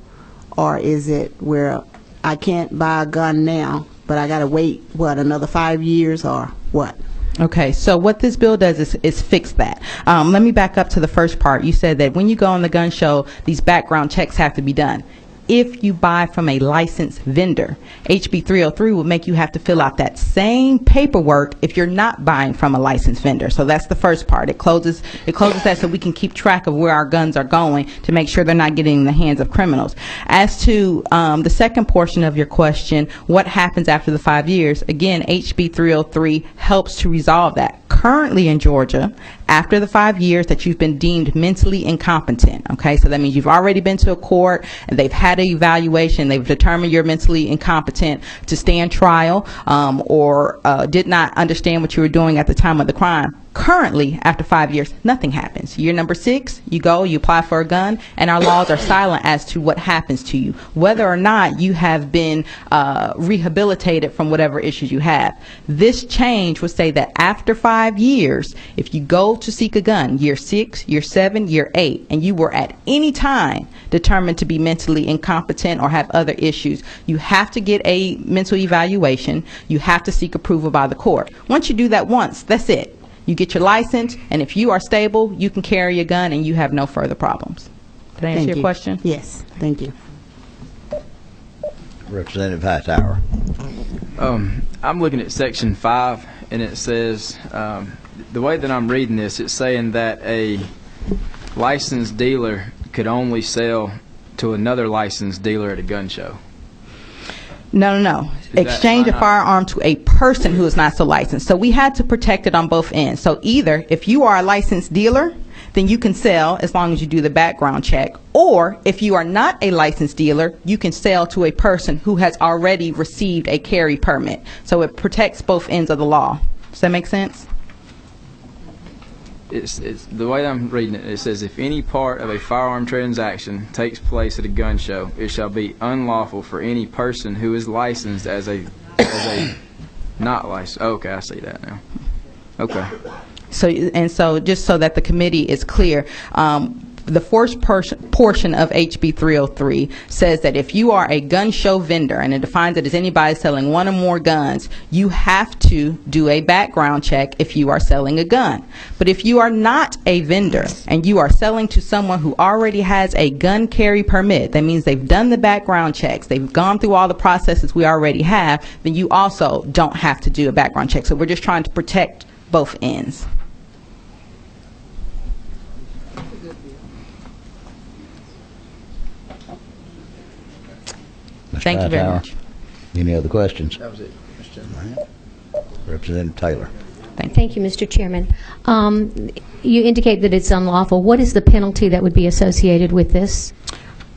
or is it where I can't buy a gun now, but I got to wait, what, another 5 years, or what? Okay, so what this bill does is fix that. Let me back up to the first part. You said that when you go on the gun show, these background checks have to be done. If you buy from a licensed vendor, HB 303 will make you have to fill out that same paperwork if you're not buying from a licensed vendor. So that's the first part. It closes that so we can keep track of where our guns are going to make sure they're not getting in the hands of criminals. As to the second portion of your question, what happens after the 5 years? Again, HB 303 helps to resolve that. Currently in Georgia, after the 5 years that you've been deemed mentally incompetent, okay, so that means you've already been to a court and they've had an evaluation, they've determined you're mentally incompetent to stand trial, or did not understand what you were doing at the time of the crime. Currently, after 5 years, nothing happens. Year number 6, you go, you apply for a gun, and our laws are silent as to what happens to you, whether or not you have been rehabilitated from whatever issues you have. This change would say that after 5 years, if you go to seek a gun, year 6, year 7, year 8, and you were at any time determined to be mentally incompetent or have other issues, you have to get a mental evaluation. You have to seek approval by the court. Once you do that once, that's it. You get your license, and if you are stable, you can carry a gun and you have no further problems. Did I answer your question? Yes, thank you. Representative Hightower. I'm looking at Section 5, and it says, the way that I'm reading this, it's saying that a licensed dealer could only sell to another licensed dealer at a gun show. No. Exchange a firearm to a person who is not so licensed. So we had to protect it on both ends. So either if you are a licensed dealer, then you can sell as long as you do the background check. Or if you are not a licensed dealer, you can sell to a person who has already received a carry permit. So it protects both ends of the law. Does that make sense? It's the way I'm reading it. It says, if any part of a firearm transaction takes place at a gun show, it shall be unlawful for any person who is licensed as a not licensed. Okay, I see that now. Okay. So just so that the committee is clear, the first portion of HB 303 says that if you are a gun show vendor, and it defines it as anybody selling one or more guns, you have to do a background check if you are selling a gun. But if you are not a vendor and you are selling to someone who already has a gun carry permit, that means they've done the background checks, they've gone through all the processes we already have, then you also don't have to do a background check. So we're just trying to protect both ends. Thank you very much. Any other questions? That was it, Mr. Chairman. Representative Taylor. Thank you, Mr. Chairman. You indicate that it's unlawful. What is the penalty that would be associated with this?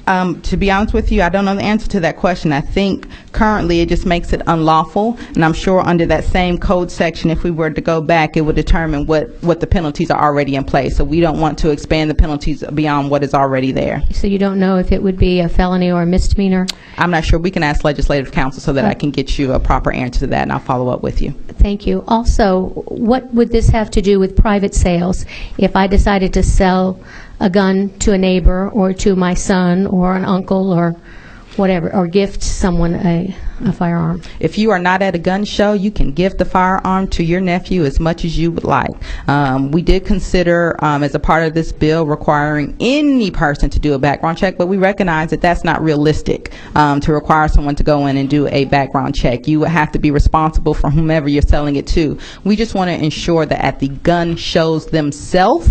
To be honest with you, I don't know the answer to that question. I think currently it just makes it unlawful, and I'm sure under that same code section, if we were to go back, it would determine what the penalties are already in place. So we don't want to expand the penalties beyond what is already there. So you don't know if it would be a felony or a misdemeanor? I'm not sure. We can ask legislative counsel so that I can get you a proper answer to that, and I'll follow up with you. Thank you. Also, what would this have to do with private sales? If I decided to sell a gun to a neighbor or to my son or an uncle or whatever, or gift someone a firearm? If you are not at a gun show, you can gift the firearm to your nephew as much as you would like. We did consider, as a part of this bill, requiring any person to do a background check, but we recognize that that's not realistic to require someone to go in and do a background check. You would have to be responsible for whomever you're selling it to. We just want to ensure that at the gun shows themselves,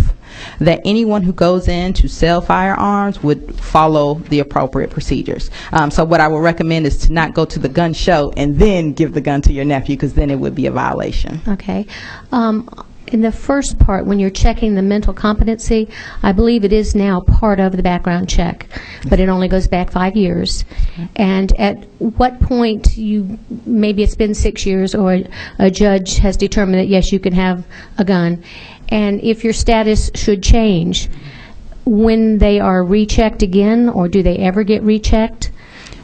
that anyone who goes in to sell firearms would follow the appropriate procedures. So what I would recommend is to not go to the gun show and then give the gun to your nephew, because then it would be a violation. Okay. In the first part, when you're checking the mental competency, I believe it is now part of the background check, but it only goes back 5 years. And at what point maybe it's been 6 years, or a judge has determined that yes, you can have a gun, and if your status should change, when they are rechecked again, or do they ever get rechecked?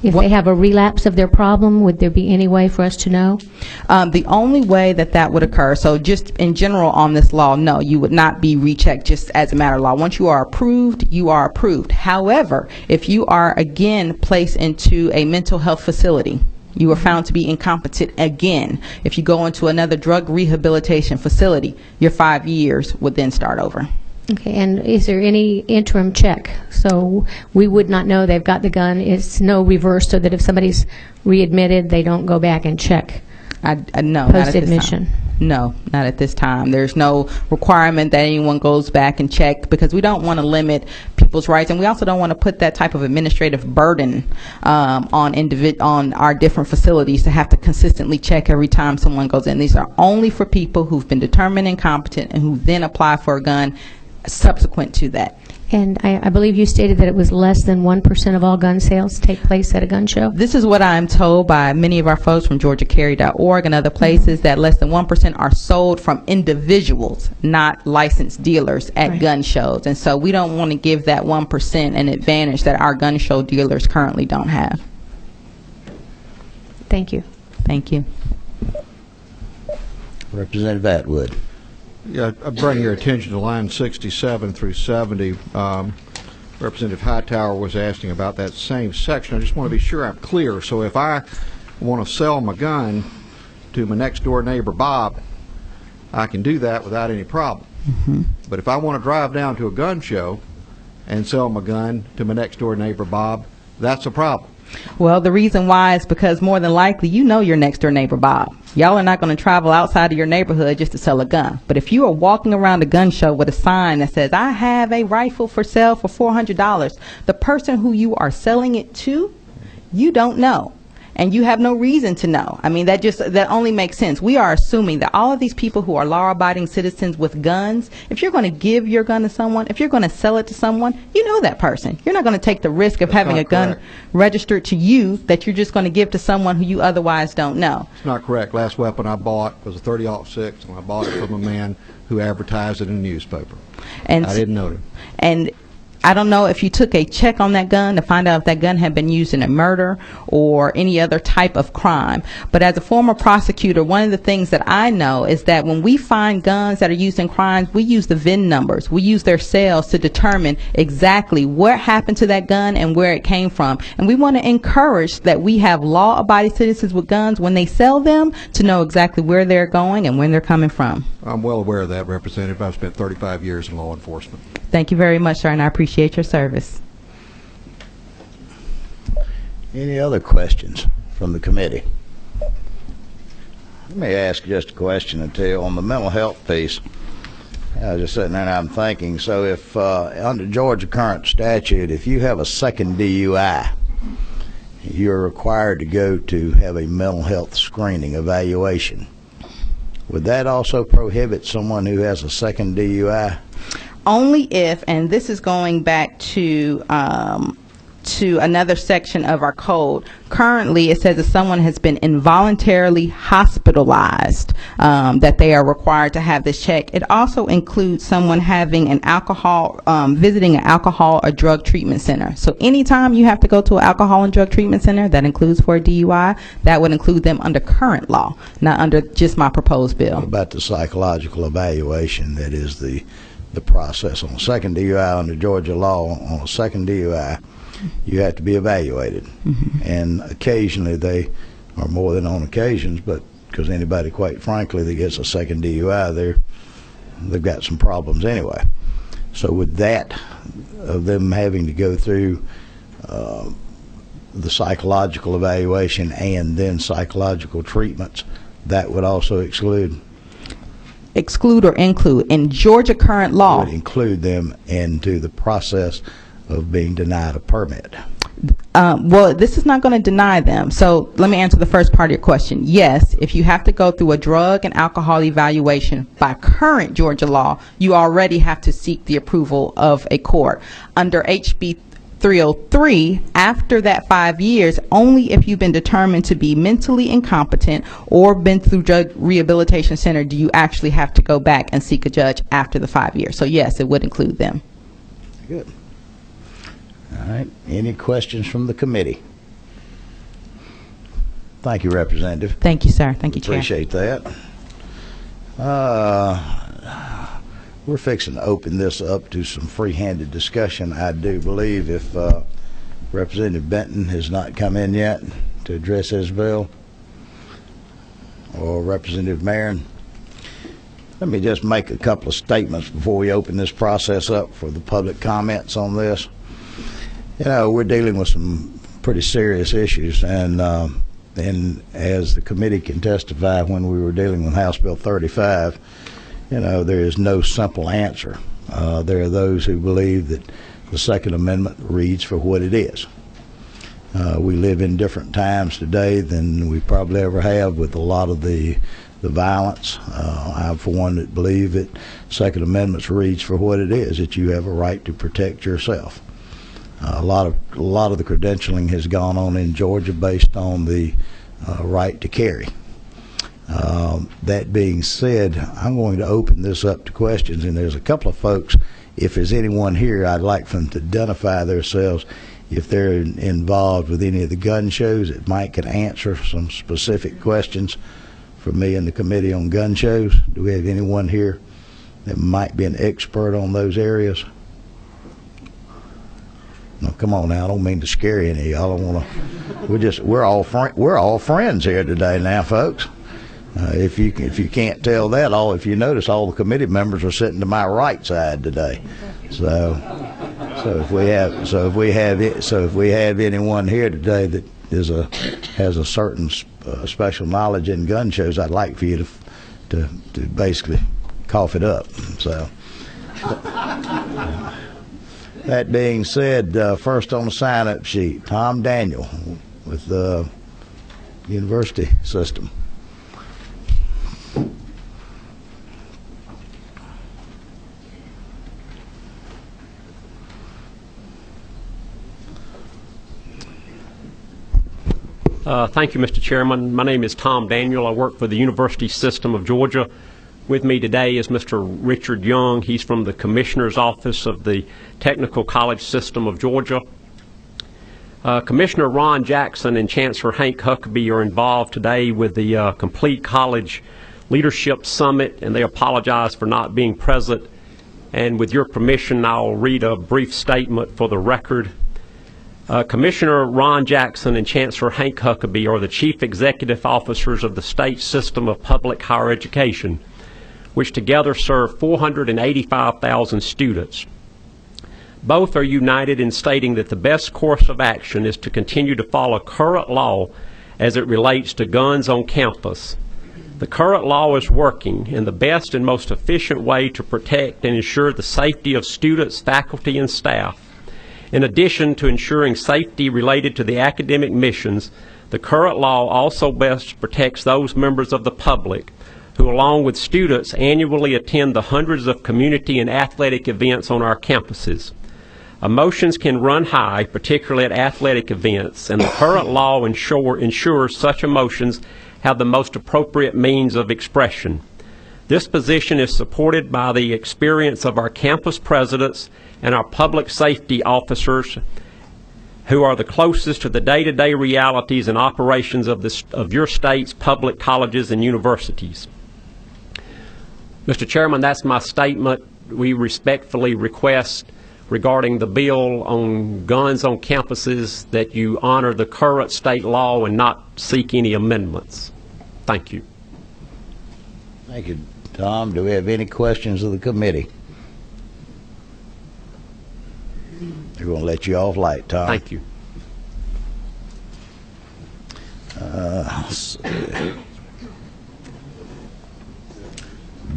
If they have a relapse of their problem, would there be any way for us to know? The only way that would occur, so just in general on this law, no, you would not be rechecked just as a matter of law. Once you are approved, you are approved. However, if you are again placed into a mental health facility, you are found to be incompetent again. If you go into another drug rehabilitation facility, your 5 years would then start over. Okay, and is there any interim check? So we would not know they've got the gun. It's no reverse, so that if somebody's readmitted, they don't go back and check no, post-admission? No, not at this time. There's no requirement that anyone goes back and check, because we don't want to limit people's rights, and we also don't want to put that type of administrative burden on our different facilities to have to consistently check every time someone goes in. These are only for people who've been determined incompetent and who then apply for a gun subsequent to that. And I believe you stated that it was less than 1% of all gun sales take place at a gun show? This is what I'm told by many of our folks from GeorgiaCarry.org and other places, that less than 1% are sold from individuals, not licensed dealers at gun shows. And so we don't want to give that 1% an advantage that our gun show dealers currently don't have. Thank you. Thank you. Representative Atwood. Yeah, I bring your attention to line 67 through 70. Representative Hightower was asking about that same section. I just want to be sure I'm clear. So if I want to sell my gun to my next door neighbor Bob, I can do that without any problem. Mm-hmm. But if I want to drive down to a gun show and sell my gun to my next door neighbor Bob, that's a problem. Well, the reason why is because more than likely you know your next door neighbor Bob. Y'all are not going to travel outside of your neighborhood just to sell a gun. But if you are walking around a gun show with a sign that says, I have a rifle for sale for $400, the person who you are selling it to, you don't know. And you have no reason to know. I mean, that only makes sense. We are assuming that all of these people who are law-abiding citizens with guns, if you're going to give your gun to someone, if you're going to sell it to someone, you know that person. You're not going to take the risk of having a gun registered to you that you're just going to give to someone who you otherwise don't know. It's not correct. Last weapon I bought was a .30-06, and I bought it from a man who advertised it in a newspaper. And I didn't know him. And I don't know if you took a check on that gun to find out if that gun had been used in a murder or any other type of crime. But as a former prosecutor, one of the things that I know is that when we find guns that are used in crimes, we use the VIN numbers. We use their sales to determine exactly what happened to that gun and where it came from. And we want to encourage that we have law-abiding citizens with guns, when they sell them, to know exactly where they're going and when they're coming from. I'm well aware of that, Representative. I've spent 35 years in law enforcement. Thank you very much, sir, and I appreciate your service. Any other questions from the committee? Let me ask just a question or two on the mental health piece. I was just sitting there and I'm thinking, so if under Georgia current statute, if you have a second DUI, you're required to go to have a mental health screening evaluation. Would that also prohibit someone who has a second DUI? Only if, and this is going back to another section of our code. Currently, it says if someone has been involuntarily hospitalized, that they are required to have this check. It also includes someone having an alcohol, visiting an alcohol or drug treatment center. So anytime you have to go to an alcohol and drug treatment center, that includes for a DUI, that would include them under current law, not under just my proposed bill. What about the psychological evaluation that is the process on a second DUI under Georgia law? On a second DUI, you have to be evaluated. And occasionally they are more than on occasions, but because anybody, quite frankly, that gets a second DUI, they've got some problems anyway. So with that, of them having to go through the psychological evaluation and then psychological treatments, that would also exclude? Exclude or include. In Georgia current law, would include them into the process of being denied a permit. Well, this is not going to deny them. So let me answer the first part of your question. Yes, if you have to go through a drug and alcohol evaluation by current Georgia law, you already have to seek the approval of a court. Under HB 303, after that 5 years, only if you've been determined to be mentally incompetent or been through drug rehabilitation center do you actually have to go back and seek a judge after the 5 years. So yes, it would include them. Good. All right. Any questions from the committee? Thank you, Representative. Thank you, sir. Thank you, Chair. Appreciate that. We're fixing to open this up to some free-handed discussion, I do believe, if Representative Benton has not come in yet to address his bill, or Representative Marin. Let me just make a couple of statements before we open this process up for the public comments on this. You know, we're dealing with some pretty serious issues, and as the committee can testify, when we were dealing with House Bill 35, you know, there is no simple answer. There are those who believe that the Second Amendment reads for what it is. We live in different times today than we probably ever have with a lot of the violence. I, for one, that believe that Second Amendment reads for what it is, that you have a right to protect yourself. A lot of the credentialing has gone on in Georgia based on the right to carry. That being said, I'm going to open this up to questions, and there's a couple of folks, if there's anyone here, I'd like for them to identify themselves if they're involved with any of the gun shows that might can answer some specific questions for me and the committee on gun shows. Do we have anyone here that might be an expert on those areas? No, come on now. I don't mean to scare any of y'all. I don't want to. We're all friends here today now, folks. If you can't tell that, if you notice, all the committee members are sitting to my right side today. So if we have anyone here today that has a certain special knowledge in gun shows, I'd like for you to basically cough it up. So that being said, first on the sign-up sheet, Tom Daniel with the University System. Thank you, Mr. Chairman. My name is Tom Daniel. I work for the University System of Georgia. With me today is Mr. Richard Young. He's from the Commissioner's Office of the Technical College System of Georgia. Commissioner Ron Jackson and Chancellor Hank Huckabee are involved today with the Complete College Leadership Summit, and they apologize for not being present. And with your permission, I'll read a brief statement for the record. Commissioner Ron Jackson and Chancellor Hank Huckabee are the Chief Executive Officers of the state system of public higher education, which together serve 485,000 students. Both are united in stating that the best course of action is to continue to follow current law as it relates to guns on campus. The current law is working, and the best and most efficient way to protect and ensure the safety of students, faculty, and staff. In addition to ensuring safety related to the academic missions, the current law also best protects those members of the public who, along with students, annually attend the hundreds of community and athletic events on our campuses. Emotions can run high, particularly at athletic events, and the current law ensures such emotions have the most appropriate means of expression. This position is supported by the experience of our campus presidents and our public safety officers, who are the closest to the day-to-day realities and operations of your state's public colleges and universities. Mr. Chairman, that's my statement. We respectfully request, regarding the bill on guns on campuses, that you honor the current state law and not seek any amendments. Thank you. Thank you, Tom. Do we have any questions of the committee? They're going to let you off light, Tom. Thank you.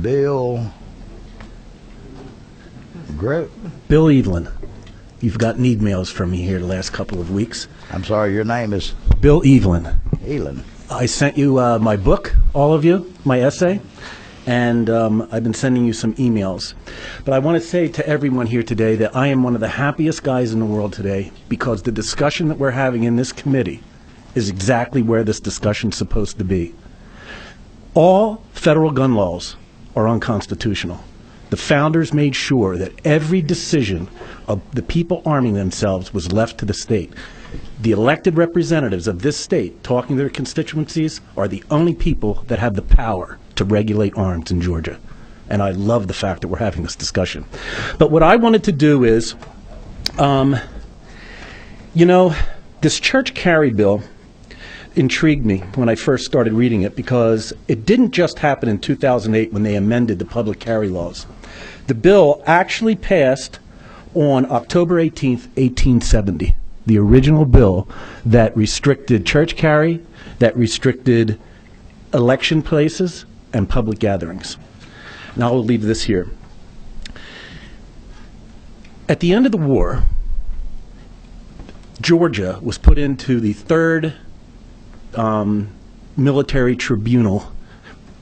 Bill Evelyn. You've gotten emails from me here the last couple of weeks. I'm sorry, your name is? Bill Evelyn. Evelyn. I sent you my book, all of you, my essay, and I've been sending you some emails. But I want to say to everyone here today that I am one of the happiest guys in the world today, because the discussion that we're having in this committee is exactly where this discussion is supposed to be. All federal gun laws are unconstitutional. The founders made sure that every decision of the people arming themselves was left to the state. The elected representatives of this state, talking to their constituencies, are the only people that have the power to regulate arms in Georgia. And I love the fact that we're having this discussion. But what I wanted to do is, this church carry bill intrigued me when I first started reading it, because it didn't just happen in 2008 when they amended the public carry laws. The bill actually passed on October 18th, 1870, the original bill that restricted church carry, that restricted election places and public gatherings. Now I'll leave this here. At the end of the war, Georgia was put into the third military tribunal,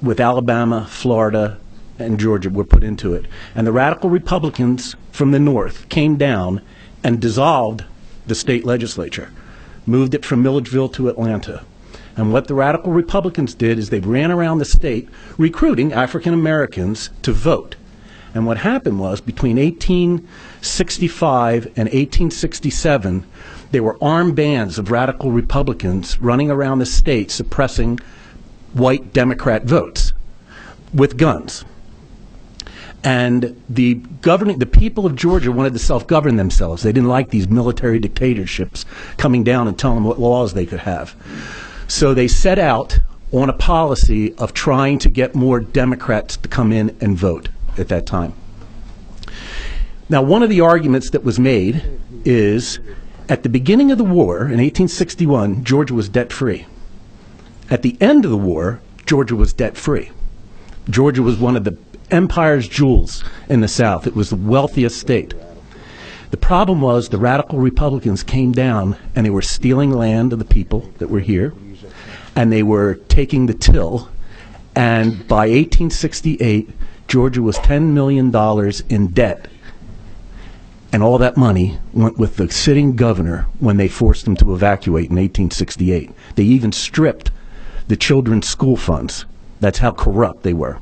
with Alabama, Florida, and Georgia were put into it. And the radical Republicans from the North came down and dissolved the state legislature, moved it from Milledgeville to Atlanta. And what the radical Republicans did is they ran around the state recruiting African Americans to vote. And what happened was, between 1865 and 1867, there were armed bands of radical Republicans running around the state suppressing white Democrat votes with guns. And the people of Georgia wanted to self-govern themselves. They didn't like these military dictatorships coming down and telling them what laws they could have. So they set out on a policy of trying to get more Democrats to come in and vote at that time. Now, one of the arguments that was made is, at the beginning of the war, in 1861, Georgia was debt-free. At the end of the war, Georgia was debt-free. Georgia was one of the empire's jewels in the South. It was the wealthiest state. The problem was, the radical Republicans came down and they were stealing land of the people that were here, and they were taking the till. And by 1868, Georgia was $10 million in debt. And all that money went with the sitting governor when they forced him to evacuate in 1868. They even stripped the children's school funds. That's how corrupt they were.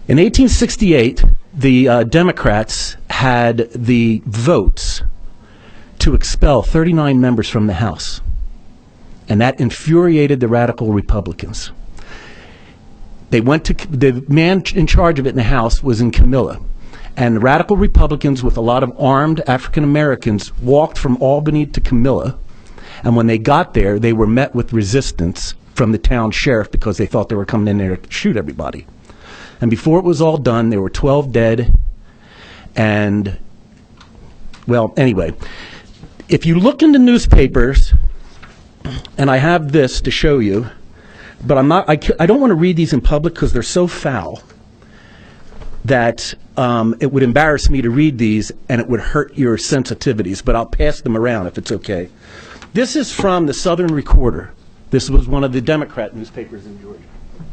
In 1868, the Democrats had the votes to expel 39 members from the House, and that infuriated the radical Republicans. They went to, the man in charge of it in the House was in Camilla, and the radical Republicans with a lot of armed African Americans walked from Albany to Camilla, and when they got there, they were met with resistance from the town sheriff because they thought they were coming in there to shoot everybody. And before it was all done, there were 12 dead, and, well, anyway, if you look in the newspapers, and I have this to show you, but I don't want to read these in public because they're so foul that it would embarrass me to read these and it would hurt your sensitivities, but I'll pass them around if it's okay. This is from the Southern Recorder. This was one of the Democrat newspapers in Georgia.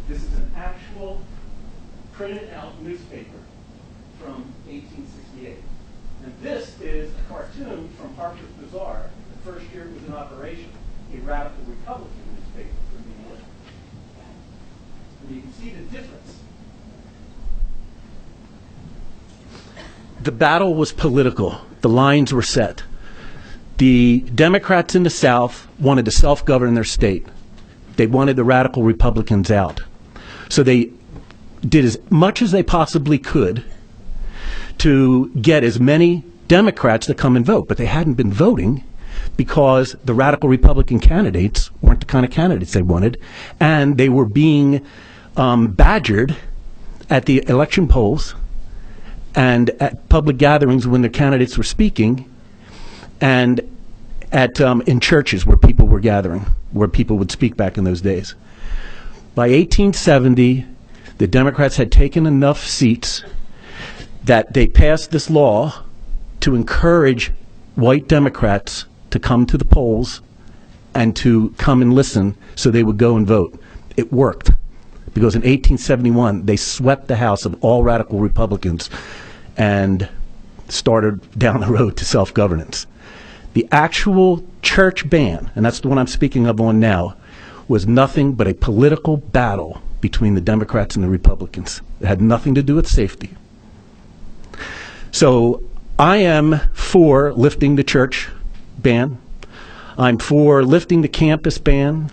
This is an actual printed out newspaper from 1868. And this is a cartoon from Harper's Bazaar, the first year it was in operation, a radical Republican newspaper from New York. And you can see the difference. The battle was political. The lines were set. The Democrats in the South wanted to self-govern their state. They wanted the radical Republicans out. So they did as much as they possibly could to get as many Democrats to come and vote, but they hadn't been voting because the radical Republican candidates weren't the kind of candidates they wanted, and they were being badgered at the election polls and at public gatherings when the candidates were speaking, and at in churches where people were gathering, where people would speak back in those days. By 1870, the Democrats had taken enough seats that they passed this law to encourage white Democrats to come to the polls and to come and listen so they would go and vote. It worked, because in 1871 they swept the House of all radical Republicans and started down the road to self-governance. The actual church ban, and that's the one I'm speaking of on now, was nothing but a political battle between the Democrats and the Republicans. It had nothing to do with safety. So I am for lifting the church ban. I'm for lifting the campus ban.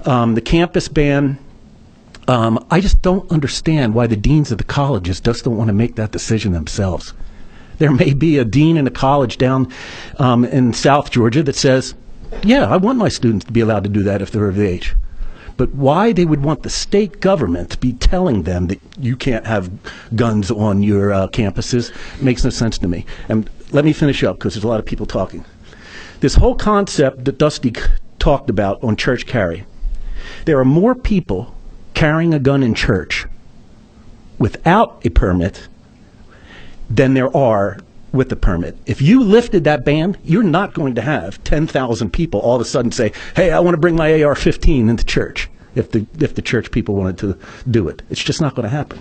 The campus ban, I just don't understand why the deans of the colleges just don't want to make that decision themselves. There may be a dean in a college down in South Georgia that says, yeah, I want my students to be allowed to do that if they're of age. But why they would want the state government to be telling them that you can't have guns on your campuses makes no sense to me. And let me finish up because there's a lot of people talking. This whole concept that Dusty talked about on church carry, there are more people carrying a gun in church without a permit than there are with the permit. If you lifted that ban, you're not going to have 10,000 people all of a sudden say, hey, I want to bring my AR-15 into church, if the church people wanted to do it. It's just not going to happen.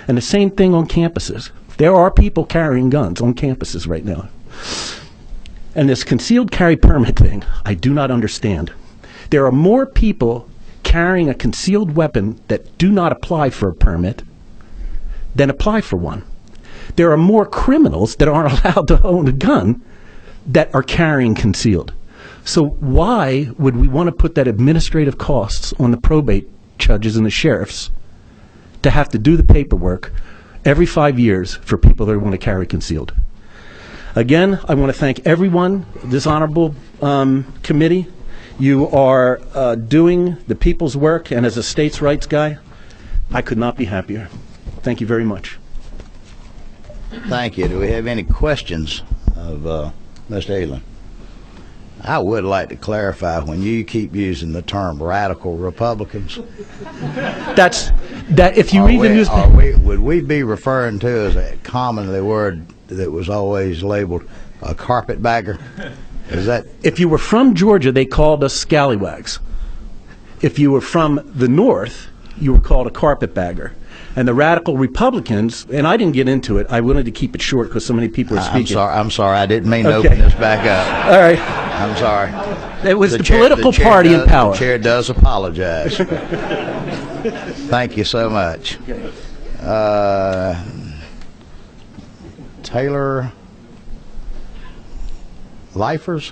And the same thing on campuses. There are people carrying guns on campuses right now. And this concealed carry permit thing, I do not understand. There are more people carrying a concealed weapon that do not apply for a permit than apply for one. There are more criminals that aren't allowed to own a gun that are carrying concealed. So why would we want to put that administrative costs on the probate judges and the sheriffs to have to do the paperwork every 5 years for people that want to carry concealed? Again, I want to thank everyone, this honorable committee. You are doing the people's work, and as a states' rights guy, I could not be happier. Thank you very much. Thank you. Do we have any questions of Mr. Elan? I would like to clarify, when you keep using the term radical Republicans, if you read the newspaper, would we be referring to as a commonly word that was always labeled a carpetbagger? Is that? If you were from Georgia, they called us scallywags. If you were from the North, you were called a carpetbagger. And the radical Republicans, and I didn't get into it, I wanted to keep it short because so many people are speaking. I'm sorry, I didn't mean to open this back up. All right. I'm sorry. It was the political party in power. The chair does apologize. Thank you so much. Taylor Liffers?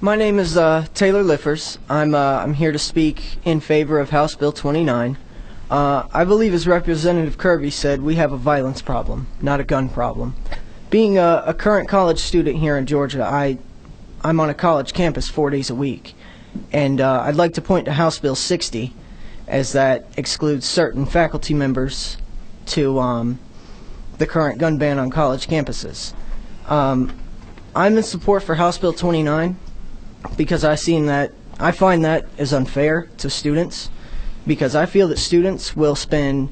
My name is Taylor Liffers. I'm here to speak in favor of House Bill 29. I believe, as Representative Kirby said, we have a violence problem, not a gun problem. Being a current college student here in Georgia, I'm on a college campus 4 days a week. And I'd like to point to House Bill 60, as that excludes certain faculty members to the current gun ban on college campuses. I'm in support for House Bill 29 because I find that is unfair to students, because I feel that students will spend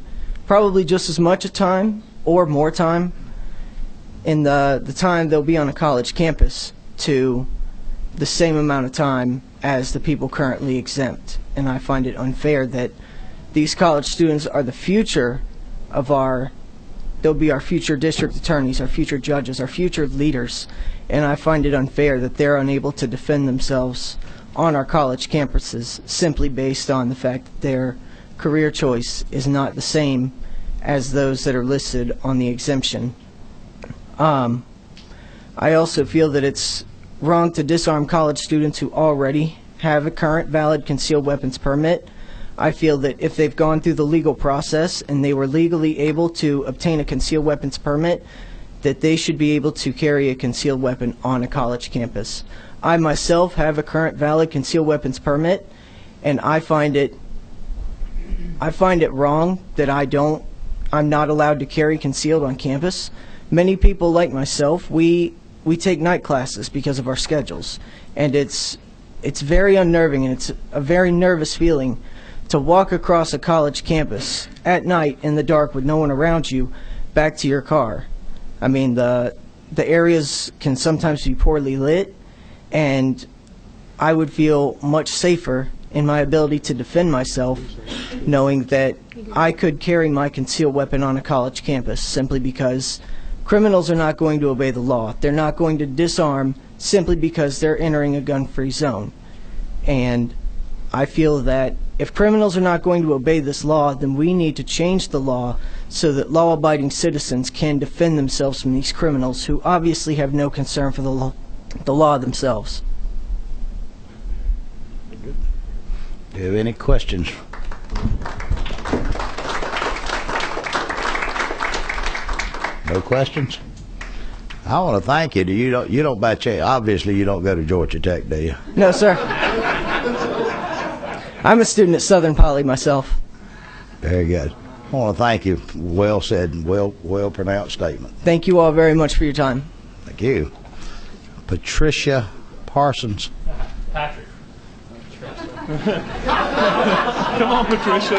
probably just as much time or more time in the time they'll be on a college campus to the same amount of time as the people currently exempt. And I find it unfair that these college students are the future of they'll be our future district attorneys, our future judges, our future leaders. And I find it unfair that they're unable to defend themselves on our college campuses simply based on the fact that their career choice is not the same as those that are listed on the exemption. I also feel that it's wrong to disarm college students who already have a current valid concealed weapons permit. I feel that if they've gone through the legal process and they were legally able to obtain a concealed weapons permit, that they should be able to carry a concealed weapon on a college campus. I myself have a current valid concealed weapons permit, and I find it wrong that I'm not allowed to carry concealed on campus. Many people like myself, we take night classes because of our schedules, and it's very unnerving, and it's a very nervous feeling to walk across a college campus at night in the dark with no one around you back to your car. I mean, the areas can sometimes be poorly lit, and I would feel much safer in my ability to defend myself knowing that I could carry my concealed weapon on a college campus simply because criminals are not going to obey the law. They're not going to disarm simply because they're entering a gun-free zone. And I feel that if criminals are not going to obey this law, then we need to change the law so that law-abiding citizens can defend themselves from these criminals who obviously have no concern for the law themselves. Do you have any questions? No questions? I want to thank you. You don't by chance, obviously you don't go to Georgia Tech, do you? No, sir. I'm a student at Southern Poly myself. Very good. I want to thank you. Well said and well pronounced statement. Thank you all very much for your time. Thank you. Patricia Parsons. Patrick. Come on, Patricia.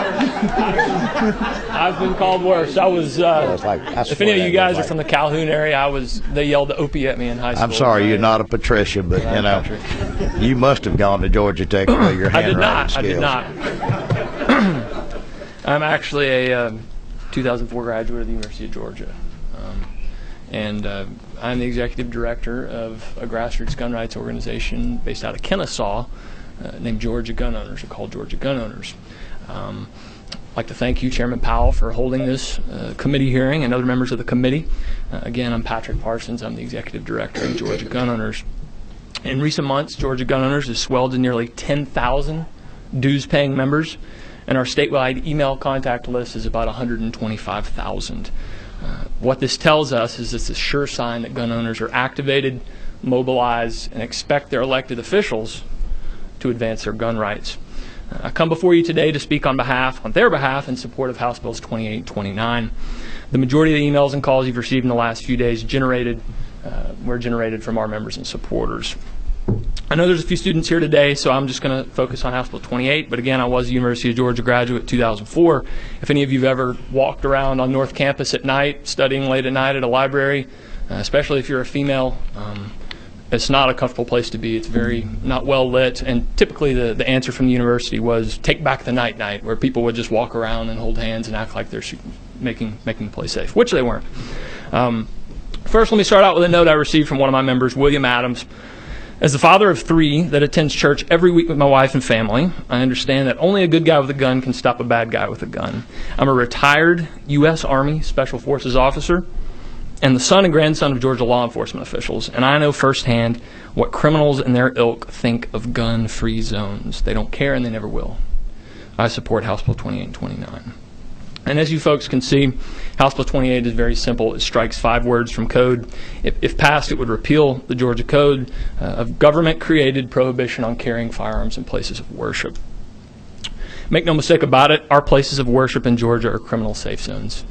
I've been called worse. I was. If any of you guys are from the Calhoun area, they yelled Opie at me in high school. I'm sorry, you're not a Patricia, but you know, you must have gone to Georgia Tech for your handwriting skills. I did not. I'm actually a 2004 graduate of the University of Georgia, and I'm the executive director of a grassroots gun rights organization based out of Kennesaw. Named Georgia Gun Owners, or called Georgia Gun Owners. I'd like to thank you, Chairman Powell, for holding this committee hearing and other members of the committee. Again, I'm Patrick Parsons. I'm the Executive Director of Georgia Gun Owners. In recent months, Georgia Gun Owners has swelled to nearly 10,000 dues-paying members, and our statewide email contact list is about 125,000. What this tells us is it's a sure sign that gun owners are activated, mobilized, and expect their elected officials to advance their gun rights. I come before you today to speak on their behalf in support of House Bills 28 and 29. The majority of the emails and calls you've received in the last few days were generated from our members and supporters. I know there's a few students here today, so I'm just going to focus on House Bill 28, but again, I was a University of Georgia graduate in 2004. If any of you have ever walked around on North Campus at night, studying late at night at a library, especially if you're a female, it's not a comfortable place to be. It's very not well lit, and typically the answer from the university was take back the night, where people would just walk around and hold hands and act like they're making the place safe, which they weren't. First, let me start out with a note I received from one of my members, William Adams. As the father of 3 that attends church every week with my wife and family, I understand that only a good guy with a gun can stop a bad guy with a gun. I'm a retired U.S. Army Special Forces officer and the son and grandson of Georgia law enforcement officials, and I know firsthand what criminals and their ilk think of gun-free zones. They don't care and they never will. I support House Bill 28 and 29. And as you folks can see, House Bill 28 is very simple. It strikes 5 words from code. If passed, it would repeal the Georgia Code of government-created prohibition on carrying firearms in places of worship. Make no mistake about it, our places of worship in Georgia are criminal safe zones.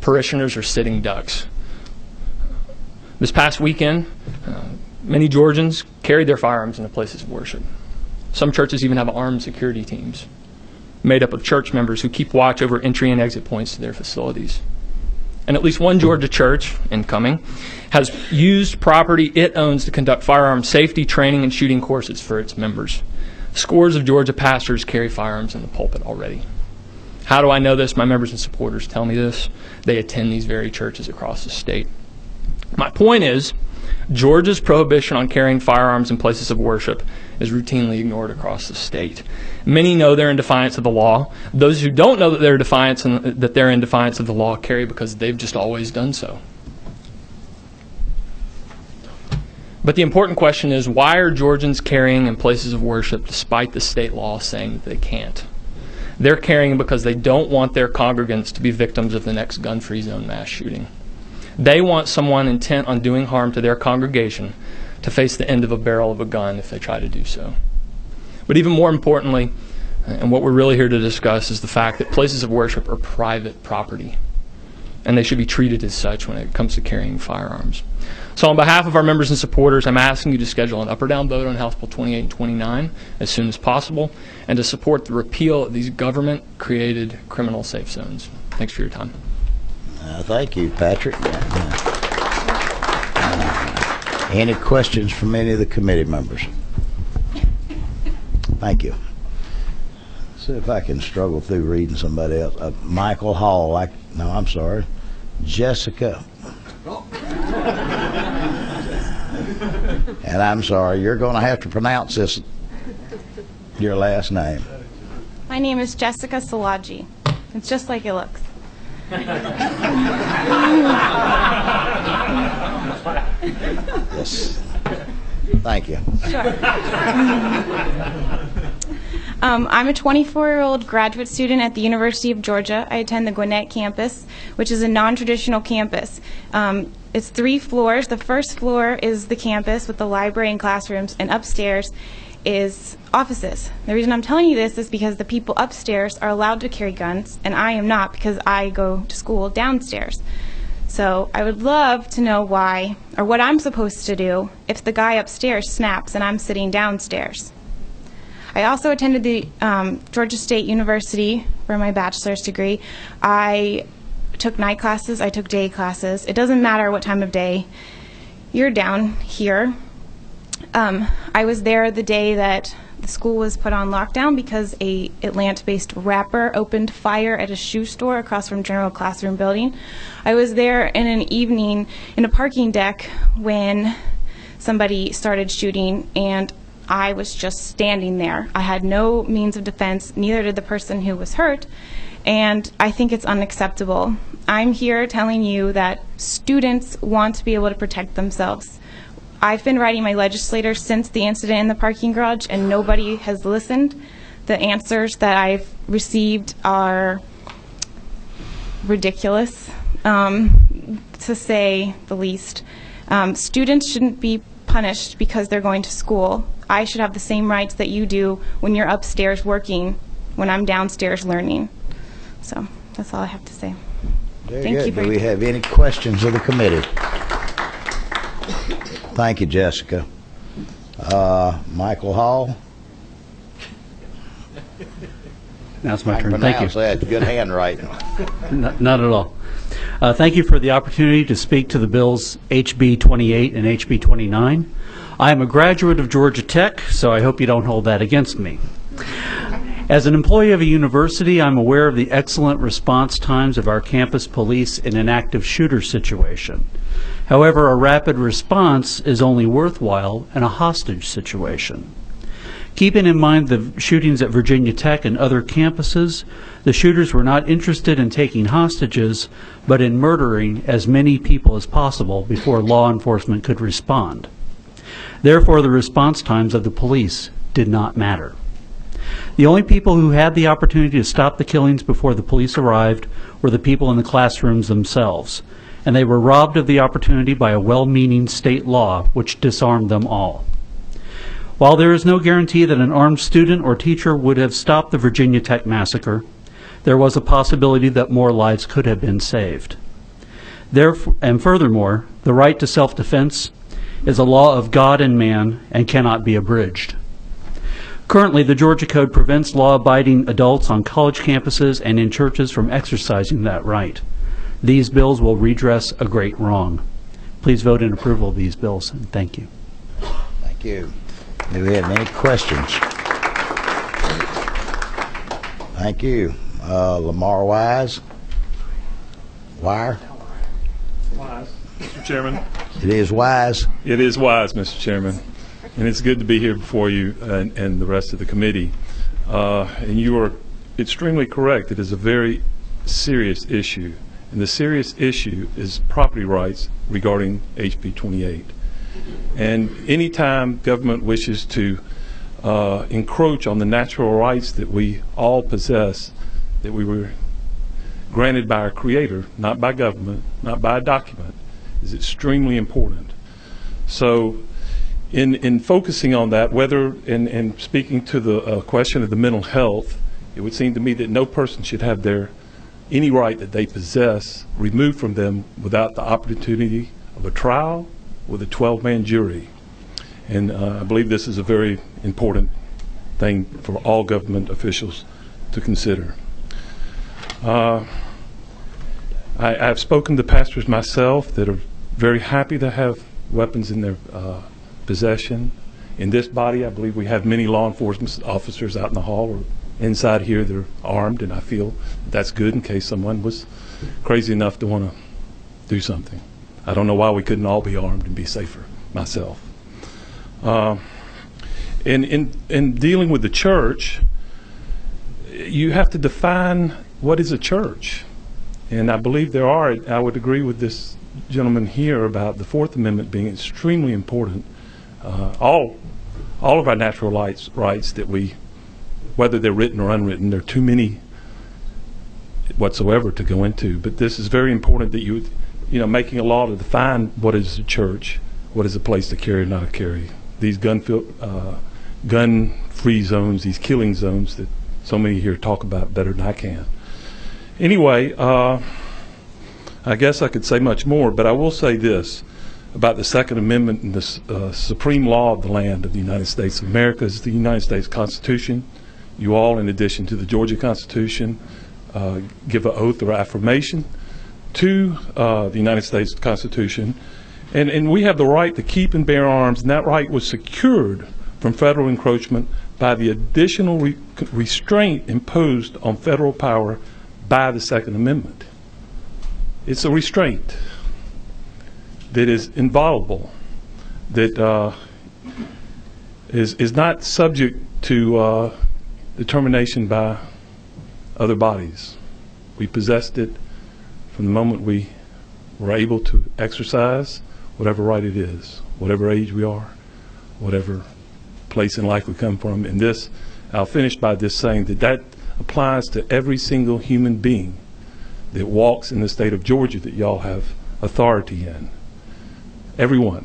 Parishioners are sitting ducks. This past weekend, many Georgians carried their firearms into places of worship. Some churches even have armed security teams made up of church members who keep watch over entry and exit points to their facilities. And at least one Georgia church, incoming, has used property it owns to conduct firearm safety training and shooting courses for its members. Scores of Georgia pastors carry firearms in the pulpit already. How do I know this? My members and supporters tell me this. They attend these very churches across the state. My point is, Georgia's prohibition on carrying firearms in places of worship is routinely ignored across the state. Many know they're in defiance of the law. Those who don't know that they're in defiance of the law carry because they've just always done so. But the important question is, why are Georgians carrying in places of worship despite the state law saying that they can't? They're carrying because they don't want their congregants to be victims of the next gun-free zone mass shooting. They want someone intent on doing harm to their congregation to face the end of a barrel of a gun if they try to do so. But even more importantly, and what we're really here to discuss, is the fact that places of worship are private property, and they should be treated as such when it comes to carrying firearms. So on behalf of our members and supporters, I'm asking you to schedule an up or down vote on House Bill 28 and 29 as soon as possible, and to support the repeal of these government-created criminal safe zones. Thanks for your time. Thank you, Patrick. Any questions from any of the committee members? Thank you. See if I can struggle through reading somebody else. Michael Hall. I'm sorry. Jessica. And I'm sorry, you're going to have to pronounce this, your last name. My name is Jessica Salaji. It's just like it looks. Yes. Thank you. Sure. I'm a 24-year-old graduate student at the University of Georgia. I attend the Gwinnett campus, which is a non-traditional campus. It's 3 floors. The first floor is the campus with the library and classrooms, and upstairs is offices. The reason I'm telling you this is because the people upstairs are allowed to carry guns, and I am not because I go to school downstairs. So I would love to know why, or what I'm supposed to do if the guy upstairs snaps and I'm sitting downstairs. I also attended the Georgia State University for my bachelor's degree. I took night classes, I took day classes. It doesn't matter what time of day you're down here. I was there the day that the school was put on lockdown because a Atlanta-based rapper opened fire at a shoe store across from General Classroom Building. I was there in an evening in a parking deck when somebody started shooting, and I was just standing there. I had no means of defense, neither did the person who was hurt, and I think it's unacceptable. I'm here telling you that students want to be able to protect themselves. I've been writing my legislator since the incident in the parking garage, and nobody has listened. The answers that I've received are ridiculous, to say the least. Students shouldn't be punished because they're going to school. I should have the same rights that you do when you're upstairs working, when I'm downstairs learning. So that's all I have to say. Very good. Do we have any questions of the committee? Thank you, Jessica. Michael Hall. Now it's my turn. Thank you. That. Good handwriting. Not at all. Thank you for the opportunity to speak to the bills HB 28 and HB 29. I am a graduate of Georgia Tech, so I hope you don't hold that against me. As an employee of a university, I'm aware of the excellent response times of our campus police in an active shooter situation. However, a rapid response is only worthwhile in a hostage situation. Keeping in mind the shootings at Virginia Tech and other campuses, the shooters were not interested in taking hostages, but in murdering as many people as possible before law enforcement could respond. Therefore, the response times of the police did not matter. The only people who had the opportunity to stop the killings before the police arrived were the people in the classrooms themselves, and they were robbed of the opportunity by a well-meaning state law which disarmed them all. While there is no guarantee that an armed student or teacher would have stopped the Virginia Tech massacre, there was a possibility that more lives could have been saved. And furthermore, the right to self-defense is a law of God and man and cannot be abridged. Currently, the Georgia Code prevents law-abiding adults on college campuses and in churches from exercising that right. These bills will redress a great wrong. Please vote in approval of these bills, and thank you. Thank you. Do we have any questions? Thank you. Lamar Wise? Wire? Wise. Mr. Chairman. It is Wise? It is Wise, Mr. Chairman. And it's good to be here before you and the rest of the committee. And you are extremely correct. It is a very serious issue. And the serious issue is property rights regarding HB 28. And any time government wishes to encroach on the natural rights that we all possess, that we were granted by our Creator, not by government, not by a document, is extremely important. So in focusing on that, whether in speaking to the question of the mental health, it would seem to me that no person should have any right that they possess removed from them without the opportunity of a trial with a 12-man jury. And I believe this is a very important thing for all government officials to consider. I've spoken to pastors myself that are very happy to have weapons in their possession. In this body, I believe we have many law enforcement officers out in the hall or inside here that are armed, and I feel that's good in case someone was crazy enough to want to do something. I don't know why we couldn't all be armed and be safer, myself. In dealing with the church, you have to define what is a church. And I believe I would agree with this gentleman here about the Fourth Amendment being extremely important. All of our natural rights that whether they're written or unwritten, there are too many whatsoever to go into. But this is very important that making a law to define what is a church, what is a place to carry or not carry. These gun-free zones, these killing zones that so many here talk about better than I can. Anyway, I guess I could say much more, but I will say this about the Second Amendment and the supreme law of the land of the United States of America is the United States Constitution. You all, in addition to the Georgia Constitution, give an oath or affirmation to the United States Constitution. And we have the right to keep and bear arms, and that right was secured from federal encroachment by the additional restraint imposed on federal power by the Second Amendment. It's a restraint that is inviolable, that is not subject to determination by other bodies. We possessed it from the moment we were able to exercise whatever right it is, whatever age we are, whatever place in life we come from. And this, I'll finish by this saying that applies to every single human being that walks in the state of Georgia that y'all have authority in. Everyone,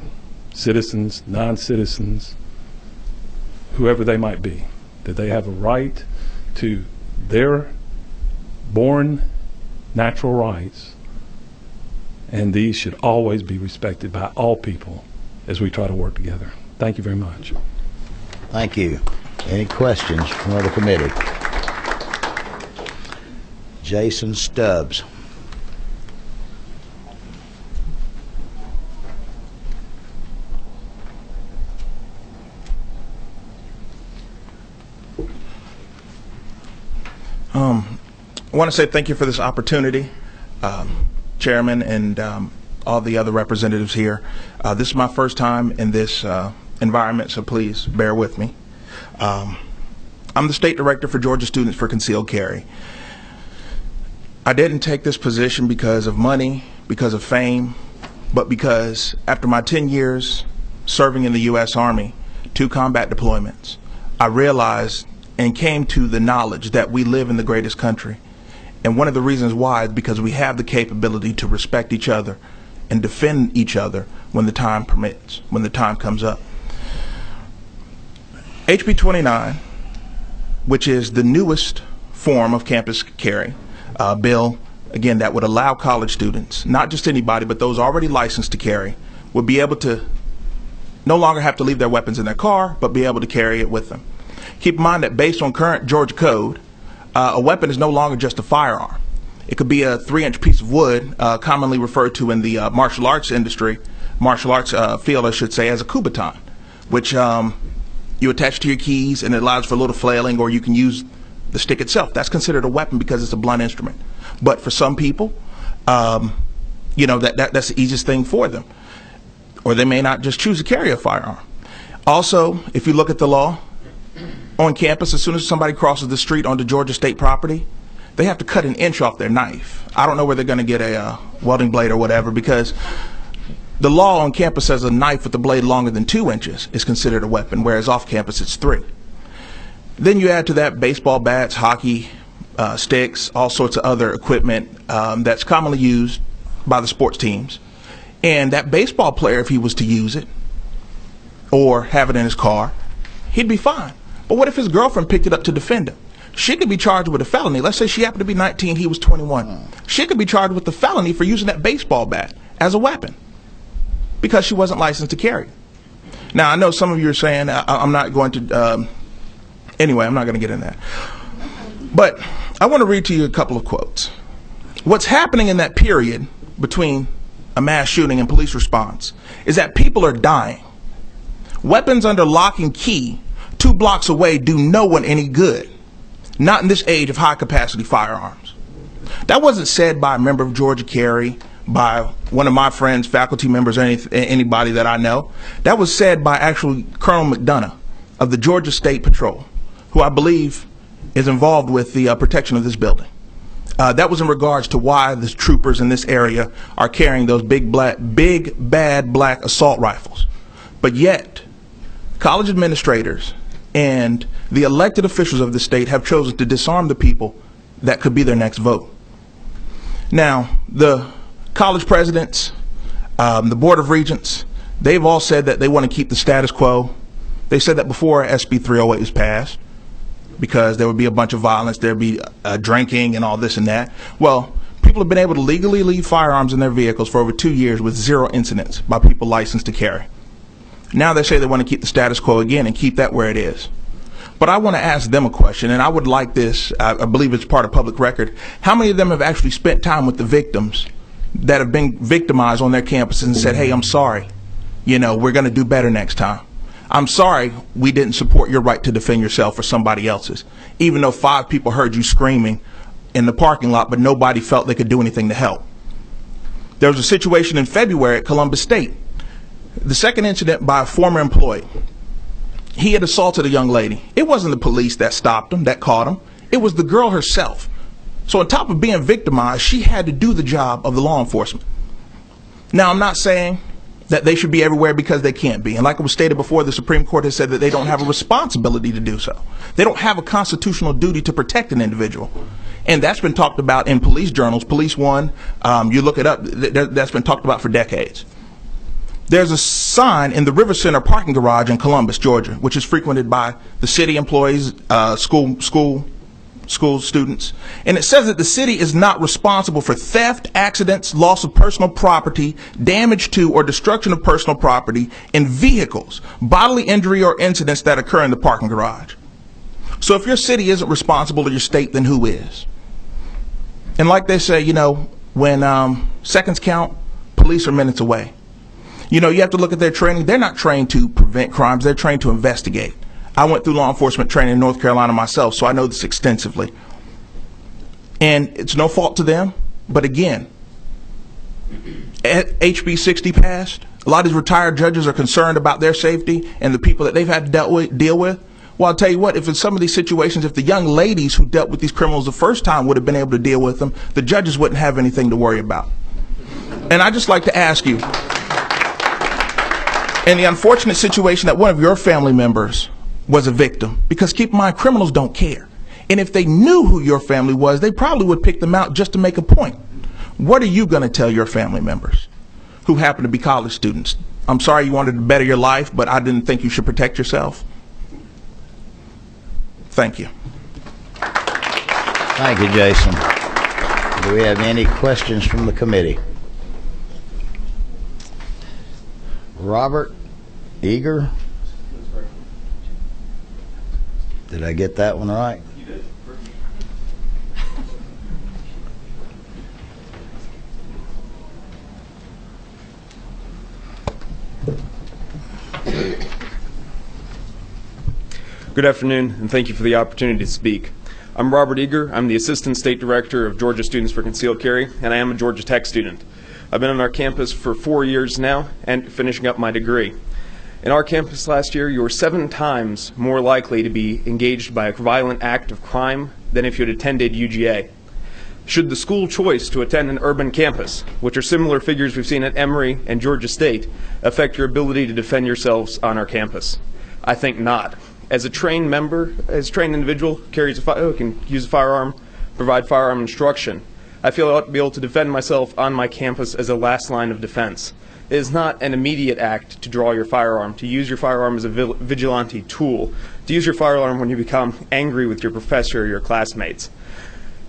citizens, non-citizens, whoever they might be, that they have a right to their born natural rights, and these should always be respected by all people as we try to work together. Thank you very much. Thank you. Any questions from the committee? Jason Stubbs. I want to say thank you for this opportunity, Chairman, and all the other representatives here. This is my first time in this environment, so please bear with me. I'm the state director for Georgia Students for Concealed Carry. I didn't take this position because of money, because of fame, but because after my 10 years serving in the U.S. Army, 2 combat deployments, I realized and came to the knowledge that we live in the greatest country. And one of the reasons why is because we have the capability to respect each other and defend each other when the time permits, when the time comes up. HB 29, which is the newest form of campus carry bill, again, that would allow college students, not just anybody, but those already licensed to carry, would be able to no longer have to leave their weapons in their car, but be able to carry it with them. Keep in mind that based on current Georgia code, a weapon is no longer just a firearm. It could be a 3-inch piece of wood, commonly referred to in the martial arts industry, martial arts field, I should say, as a kubaton, which you attach to your keys and it allows for a little flailing, or you can use the stick itself. That's considered a weapon because it's a blunt instrument. But for some people, you know, that's the easiest thing for them. Or they may not just choose to carry a firearm. Also, if you look at the law, on campus, as soon as somebody crosses the street onto Georgia state property, they have to cut an inch off their knife. I don't know where they're going to get a welding blade or whatever, because the law on campus says a knife with a blade longer than 2 inches is considered a weapon, whereas off campus it's 3. Then you add to that baseball bats, hockey sticks, all sorts of other equipment that's commonly used by the sports teams. And that baseball player, if he was to use it or have it in his car, he'd be fine. But what if his girlfriend picked it up to defend him? She could be charged with a felony. Let's say she happened to be 19, he was 21. She could be charged with a felony for using that baseball bat as a weapon because she wasn't licensed to carry. Now, I know some of you are saying, I'm not going to, anyway, I'm not going to get into that. But I want to read to you a couple of quotes. What's happening in that period between a mass shooting and police response is that people are dying. Weapons under lock and key 2 blocks away do no one any good. Not in this age of high-capacity firearms. That wasn't said by a member of Georgia Carry, by one of my friends, faculty members, or anybody that I know. That was said by actually Colonel McDonough of the Georgia State Patrol, who I believe is involved with the protection of this building. That was in regards to why the troopers in this area are carrying those big bad black assault rifles. But yet, college administrators and the elected officials of the state have chosen to disarm the people that could be their next vote. Now, the college presidents, the Board of Regents, they've all said that they want to keep the status quo. They said that before SB 308 was passed, because there would be a bunch of violence, there'd be drinking and all this and that. Well, people have been able to legally leave firearms in their vehicles for over 2 years with 0 incidents by people licensed to carry. Now they say they want to keep the status quo again and keep that where it is. But I want to ask them a question, and I would like this, I believe it's part of public record. How many of them have actually spent time with the victims that have been victimized on their campuses and said, hey, I'm sorry, you know, we're going to do better next time. I'm sorry we didn't support your right to defend yourself or somebody else's, even though 5 people heard you screaming in the parking lot, but nobody felt they could do anything to help. There was a situation in February at Columbus State. The second incident by a former employee. He had assaulted a young lady. It wasn't the police that stopped him, that caught him. It was the girl herself. So on top of being victimized, she had to do the job of the law enforcement. Now, I'm not saying that they should be everywhere because they can't be. And like it was stated before, the Supreme Court has said that they don't have a responsibility to do so. They don't have a constitutional duty to protect an individual. And that's been talked about in police journals. Police One, you look it up, that's been talked about for decades. There's a sign in the River Center parking garage in Columbus, Georgia, which is frequented by the city employees, school students. And it says that the city is not responsible for theft, accidents, loss of personal property, damage to or destruction of personal property in vehicles, bodily injury or incidents that occur in the parking garage. So if your city isn't responsible to your state, then who is? And like they say, you know, when seconds count, police are minutes away. You know, you have to look at their training. They're not trained to prevent crimes. They're trained to investigate. I went through law enforcement training in North Carolina myself, so I know this extensively. And it's no fault to them, but again, HB 60 passed, a lot of these retired judges are concerned about their safety and the people that they've had to deal with. Well, I'll tell you what, if in some of these situations, if the young ladies who dealt with these criminals the first time would have been able to deal with them, the judges wouldn't have anything to worry about. And I'd just like to ask you, in the unfortunate situation that one of your family members was a victim, because keep in mind, criminals don't care. And if they knew who your family was, they probably would pick them out just to make a point. What are you going to tell your family members who happen to be college students? I'm sorry you wanted to better your life, but I didn't think you should protect yourself. Thank you. Thank you, Jason. Do we have any questions from the committee? Robert Eager? Did I get that one right? You did. Good afternoon, and thank you for the opportunity to speak. I'm Robert Eager. I'm the Assistant State Director of Georgia Students for Concealed Carry, and I am a Georgia Tech student. I've been on our campus for 4 years now and finishing up my degree. In our campus last year, you were 7 times more likely to be engaged by a violent act of crime than if you had attended UGA. Should the school choice to attend an urban campus, which are similar figures we've seen at Emory and Georgia State, affect your ability to defend yourselves on our campus? I think not. As a trained individual, can use a firearm, provide firearm instruction, I feel I ought to be able to defend myself on my campus as a last line of defense. It is not an immediate act to draw your firearm, to use your firearm as a vigilante tool, to use your firearm when you become angry with your professor or your classmates.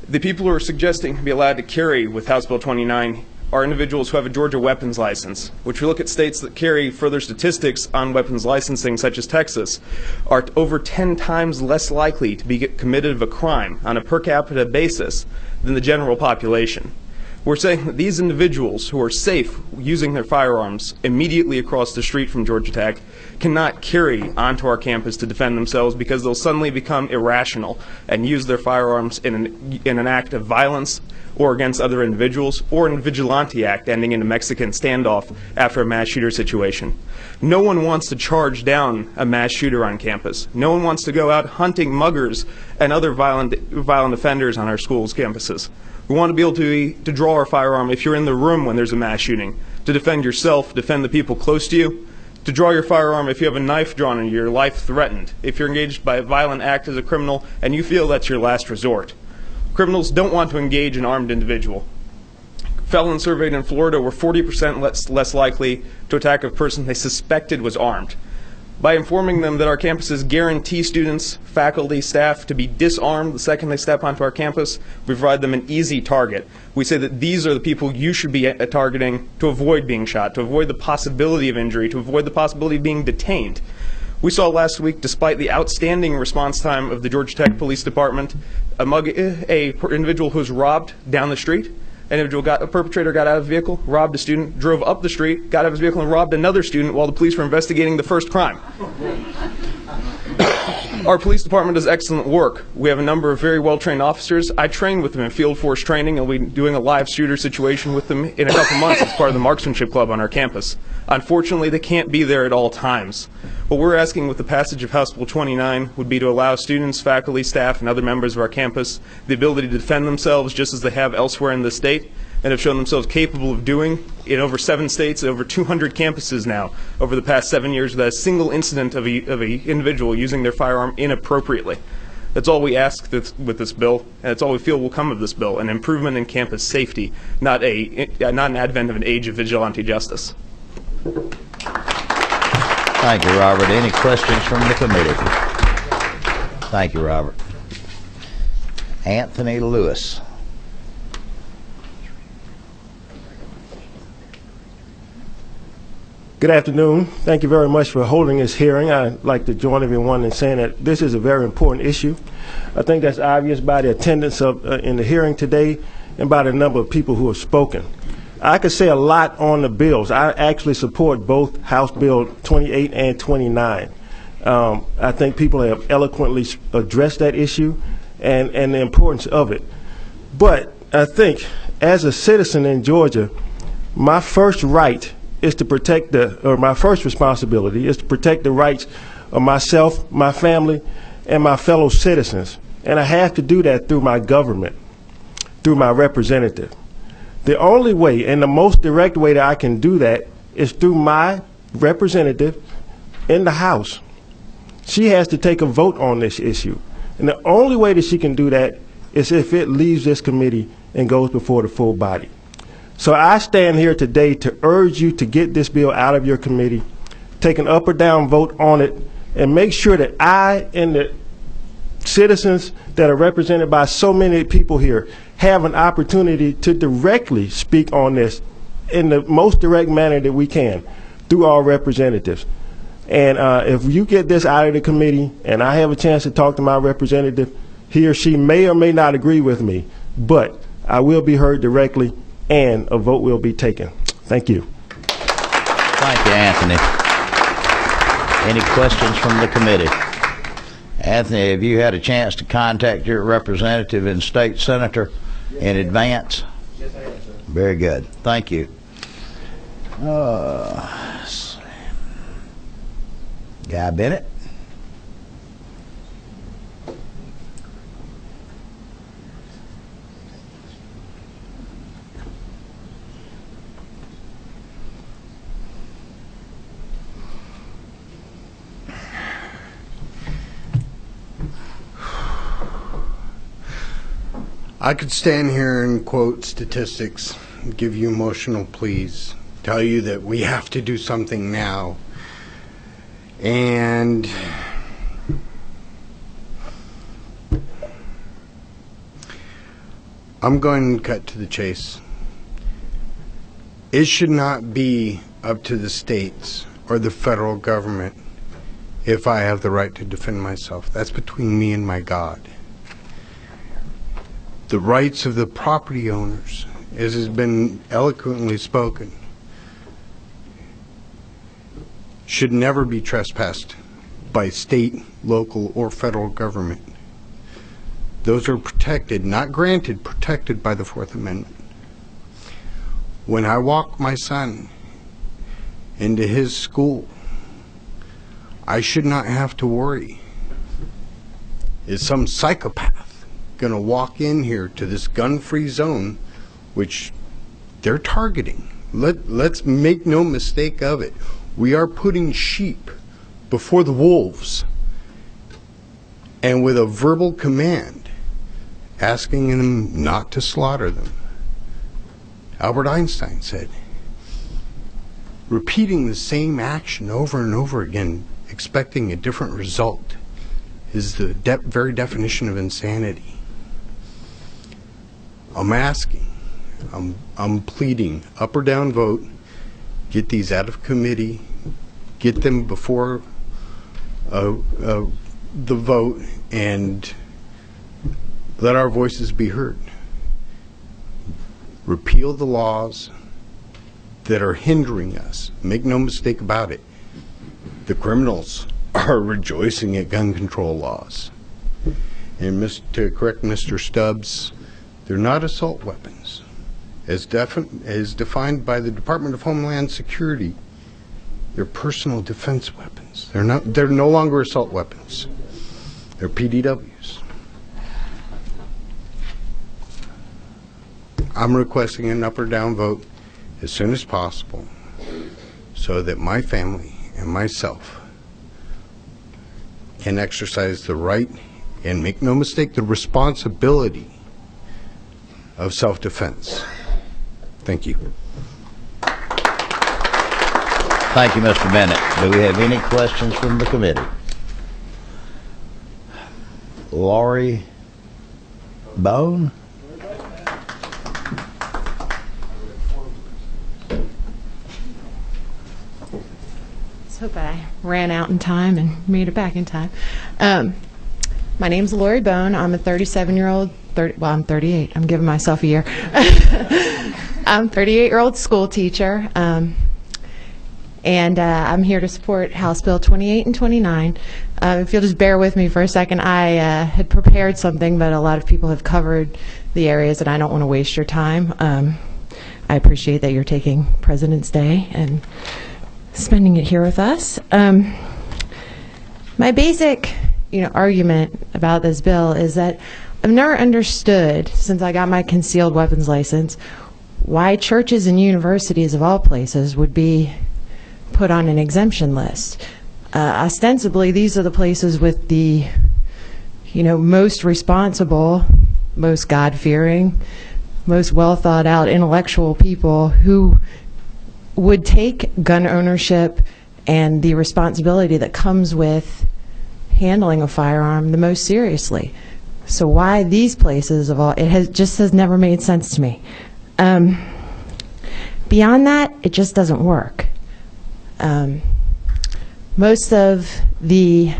The people who are suggesting to be allowed to carry with House Bill 29 are individuals who have a Georgia weapons license, which we look at states that carry further statistics on weapons licensing, such as Texas, are over 10 times less likely to be committed of a crime on a per capita basis than the general population. We're saying that these individuals who are safe using their firearms immediately across the street from Georgia Tech cannot carry onto our campus to defend themselves because they'll suddenly become irrational and use their firearms in an act of violence or against other individuals, or in a vigilante act ending in a Mexican standoff after a mass shooter situation. No one wants to charge down a mass shooter on campus. No one wants to go out hunting muggers and other violent offenders on our schools' campuses. We want to be able to draw our firearm if you're in the room when there's a mass shooting, to defend yourself, defend the people close to you, to draw your firearm if you have a knife drawn and your life threatened, if you're engaged by a violent act as a criminal and you feel that's your last resort. Criminals don't want to engage an armed individual. Felons surveyed in Florida were 40% less likely to attack a person they suspected was armed. By informing them that our campuses guarantee students, faculty, staff to be disarmed the second they step onto our campus, we provide them an easy target. We say that these are the people you should be targeting to avoid being shot, to avoid the possibility of injury, to avoid the possibility of being detained. We saw last week, despite the outstanding response time of the Georgia Tech Police Department, an individual who was robbed down the street. A perpetrator got out of the vehicle, robbed a student, drove up the street, got out of his vehicle and robbed another student while the police were investigating the first crime. Our police department does excellent work. We have a number of very well-trained officers. I train with them in field force training, and we'll be doing a live shooter situation with them in a couple months as part of the Marksmanship Club on our campus. Unfortunately, they can't be there at all times. What we're asking with the passage of House Bill 29 would be to allow students, faculty, staff, and other members of our campus the ability to defend themselves just as they have elsewhere in the state and have shown themselves capable of doing in over 7 states, over 200 campuses now over the past 7 years without a single incident of a individual using their firearm inappropriately. That's all we ask with this bill, and that's all we feel will come of this bill, an improvement in campus safety, not an advent of an age of vigilante justice. Thank you, Robert. Any questions from the committee? Thank you, Robert. Anthony Lewis. Good afternoon. Thank you very much for holding this hearing. I'd like to join everyone in saying that this is a very important issue. I think that's obvious by the attendance in the hearing today and by the number of people who have spoken. I could say a lot on the bills. I actually support both House Bill 28 and 29. I think people have eloquently addressed that issue and the importance of it. But I think as a citizen in Georgia, my first right is to protect my first responsibility is to protect the rights of myself, my family, and my fellow citizens. And I have to do that through my government, through my representative. The only way and the most direct way that I can do that is through my representative in the House. She has to take a vote on this issue. And the only way that she can do that is if it leaves this committee and goes before the full body. So I stand here today to urge you to get this bill out of your committee, take an up or down vote on it, and make sure that I and the citizens that are represented by so many people here have an opportunity to directly speak on this in the most direct manner that we can through our representatives. And if you get this out of the committee and I have a chance to talk to my representative, he or she may or may not agree with me, but I will be heard directly and a vote will be taken. Thank you. Thank you, Anthony. Any questions from the committee? Anthony, have you had a chance to contact your representative and state senator in advance? Yes, I have, sir. Very good. Thank you. Guy Bennett? I could stand here and quote statistics, give you emotional pleas, tell you that we have to do something now. And I'm going to cut to the chase. It should not be up to the states or the federal government if I have the right to defend myself. That's between me and my God. The rights of the property owners, as has been eloquently spoken, should never be trespassed by state, local, or federal government. Those are protected, not granted, protected by the Fourth Amendment. When I walk my son into his school, I should not have to worry. Is some psychopath going to walk in here to this gun-free zone, which they're targeting? Let's make no mistake of it. We are putting sheep before the wolves, and with a verbal command, asking them not to slaughter them. Albert Einstein said, repeating the same action over and over again, expecting a different result, is the very definition of insanity. I'm asking, I'm pleading, up or down vote, get these out of committee, get them before the vote, and let our voices be heard. Repeal the laws that are hindering us. Make no mistake about it. The criminals are rejoicing at gun control laws. And to correct Mr. Stubbs, they're not assault weapons. As defined by the Department of Homeland Security, they're personal defense weapons. They're no longer assault weapons. They're PDWs. I'm requesting an up or down vote as soon as possible so that my family and myself can exercise the right and, make no mistake, the responsibility of self-defense. Thank you. Thank you, Mr. Bennett. Do we have any questions from the committee? Lori Bone? Let's hope I ran out in time and made it back in time. My name's Lori Bone. I'm a 37-year-old, well, I'm 38. I'm giving myself a year. I'm a 38-year-old school teacher, and I'm here to support House Bill 28 and 29. If you'll just bear with me for a second, I had prepared something, but a lot of people have covered the areas, and I don't want to waste your time. I appreciate that you're taking President's Day and spending it here with us. My basic, argument about this bill is that I've never understood, since I got my concealed weapons license, why churches and universities of all places would be put on an exemption list. Ostensibly, these are the places with the, most responsible, most God-fearing, most well-thought-out intellectual people who would take gun ownership and the responsibility that comes with handling a firearm the most seriously. So why these places of all, just has never made sense to me. Beyond that, it just doesn't work. Most of the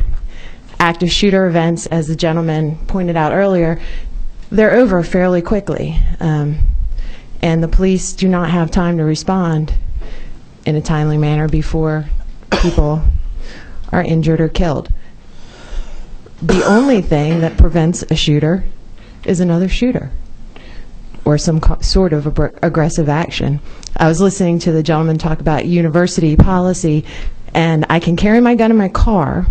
active shooter events, as the gentleman pointed out earlier, they're over fairly quickly. And the police do not have time to respond in a timely manner before people are injured or killed. The only thing that prevents a shooter is another shooter or some sort of aggressive action. I was listening to the gentleman talk about university policy, and I can carry my gun in my car.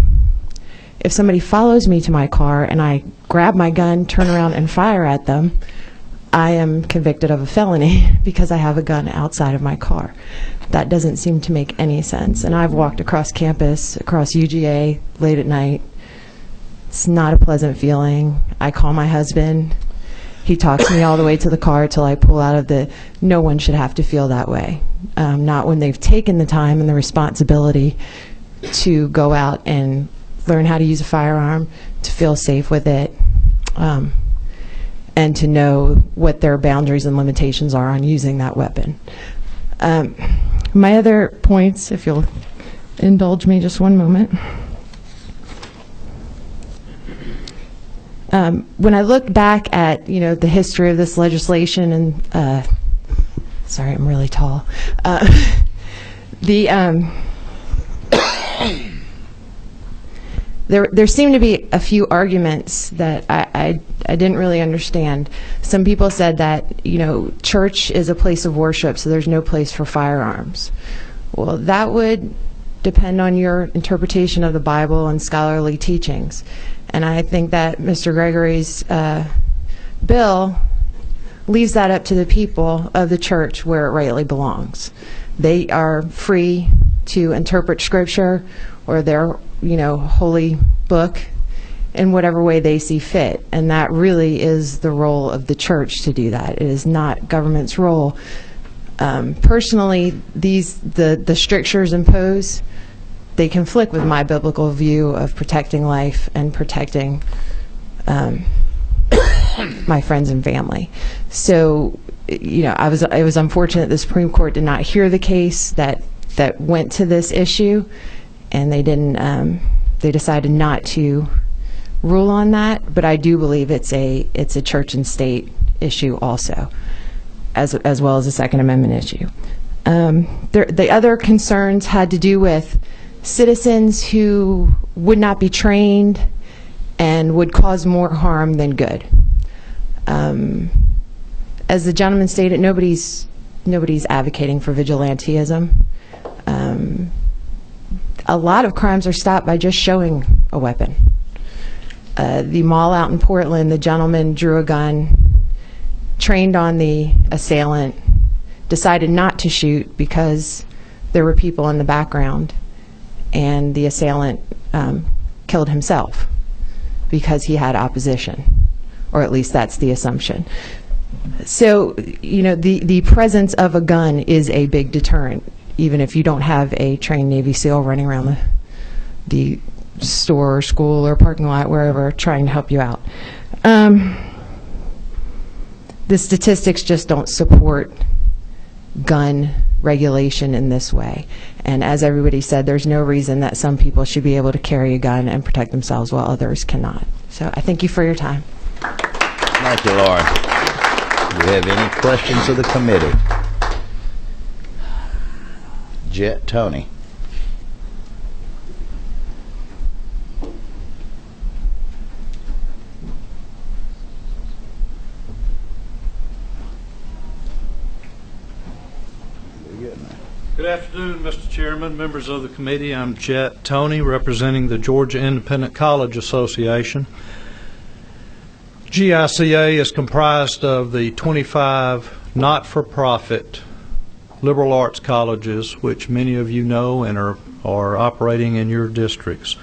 If somebody follows me to my car and I grab my gun, turn around, and fire at them, I am convicted of a felony because I have a gun outside of my car. That doesn't seem to make any sense. And I've walked across campus, across UGA, late at night. It's not a pleasant feeling. I call my husband. He talks me all the way to the car till I pull out of the, no one should have to feel that way. Not when they've taken the time and the responsibility to go out and learn how to use a firearm, to feel safe with it, and to know what their boundaries and limitations are on using that weapon. My other points, if you'll indulge me just one moment. When I look back at, the history of this legislation, and sorry, I'm really tall. There seem to be a few arguments that I didn't really understand. Some people said that, church is a place of worship, so there's no place for firearms. Well, that would depend on your interpretation of the Bible and scholarly teachings. And I think that Mr. Gregory's bill leaves that up to the people of the church where it rightly belongs. They are free to interpret Scripture or their, holy book in whatever way they see fit. And that really is the role of the church to do that. It is not government's role. Personally, the strictures imposed, they conflict with my biblical view of protecting life and protecting my friends and family. So, it was unfortunate the Supreme Court did not hear the case that went to this issue, and they didn't. They decided not to rule on that. But I do believe it's a church and state issue also, as well as a Second Amendment issue. The other concerns had to do with citizens who would not be trained and would cause more harm than good. As the gentleman stated, nobody's advocating for vigilantism. A lot of crimes are stopped by just showing a weapon. The mall out in Portland, the gentleman drew a gun, trained on the assailant, decided not to shoot because there were people in the background, and the assailant killed himself because he had opposition, or at least that's the assumption. So, the presence of a gun is a big deterrent, even if you don't have a trained Navy SEAL running around the store or school or parking lot, wherever, trying to help you out. The statistics just don't support gun regulation in this way. And as everybody said, there's no reason that some people should be able to carry a gun and protect themselves while others cannot. So I thank you for your time. Thank you, Laura. Do you have any questions of the committee? Tony. Good afternoon, Mr. Chairman, members of the committee. I'm Chet Toney, representing the Georgia Independent College Association. GICA is comprised of the 25 not-for-profit liberal arts colleges, which many of you know and are operating in your districts.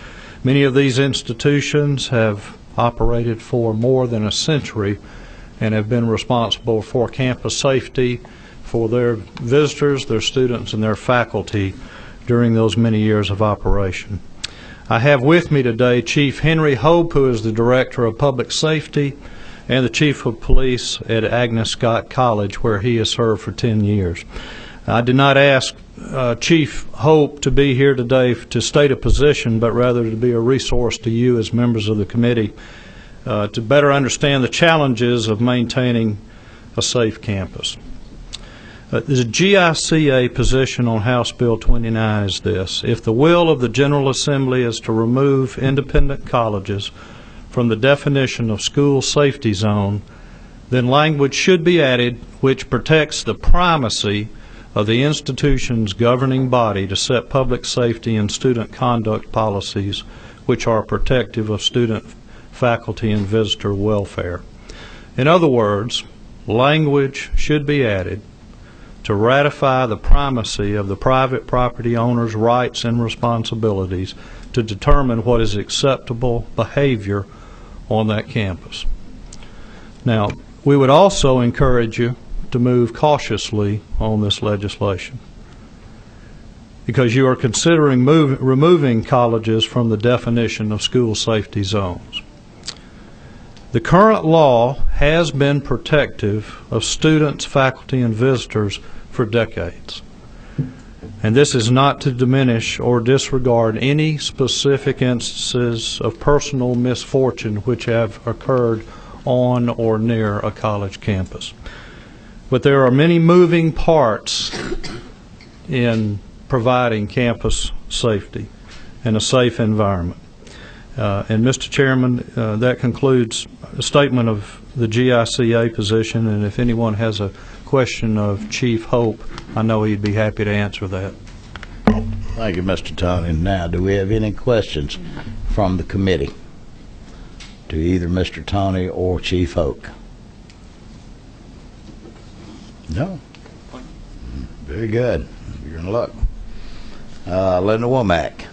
Many of these institutions have operated for more than a century and have been responsible for campus safety for their visitors, their students, and their faculty during those many years of operation. I have with me today Chief Henry Hope, who is the Director of Public Safety, and the Chief of Police at Agnes Scott College, where he has served for 10 years. I did not ask Chief Hope to be here today to state a position, but rather to be a resource to you as members of the committee to better understand the challenges of maintaining a safe campus. The GICA position on House Bill 29 is this: if the will of the General Assembly is to remove independent colleges from the definition of school safety zone, then language should be added which protects the primacy of the institution's governing body to set public safety and student conduct policies which are protective of student, faculty, and visitor welfare. In other words, language should be added to ratify the primacy of the private property owner's rights and responsibilities to determine what is acceptable behavior on that campus. Now, we would also encourage you to move cautiously on this legislation because you are considering removing colleges from the definition of school safety zones. The current law has been protective of students, faculty, and visitors for decades. And this is not to diminish or disregard any specific instances of personal misfortune which have occurred on or near a college campus. But there are many moving parts in providing campus safety and a safe environment. And Mr. Chairman, that concludes a statement of the GICA position, and if anyone has a question of Chief Hope, I know he'd be happy to answer that. Thank you, Mr. Toney. Now, do we have any questions from the committee to either Mr. Toney or Chief Hope? No? Very good. You're in luck. Linda Womack.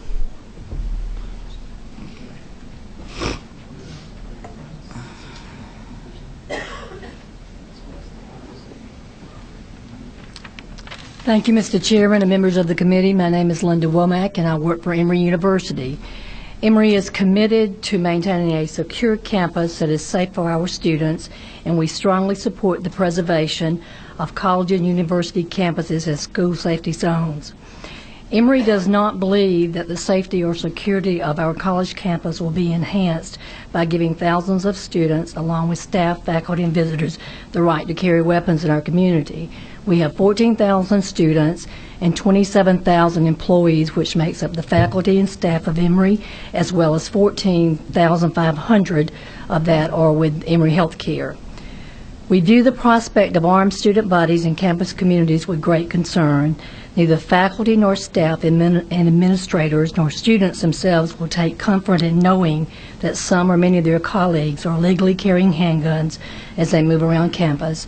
Thank you, Mr. Chairman and members of the committee. My name is Linda Womack, and I work for Emory University. Emory is committed to maintaining a secure campus that is safe for our students, and we strongly support the preservation of college and university campuses as school safety zones. Emory does not believe that the safety or security of our college campus will be enhanced by giving thousands of students, along with staff, faculty, and visitors, the right to carry weapons in our community. We have 14,000 students and 27,000 employees, which makes up the faculty and staff of Emory, as well as 14,500 of that are with Emory Healthcare. We view the prospect of armed student bodies in campus communities with great concern. Neither faculty nor staff and administrators nor students themselves will take comfort in knowing that some or many of their colleagues are legally carrying handguns as they move around campus.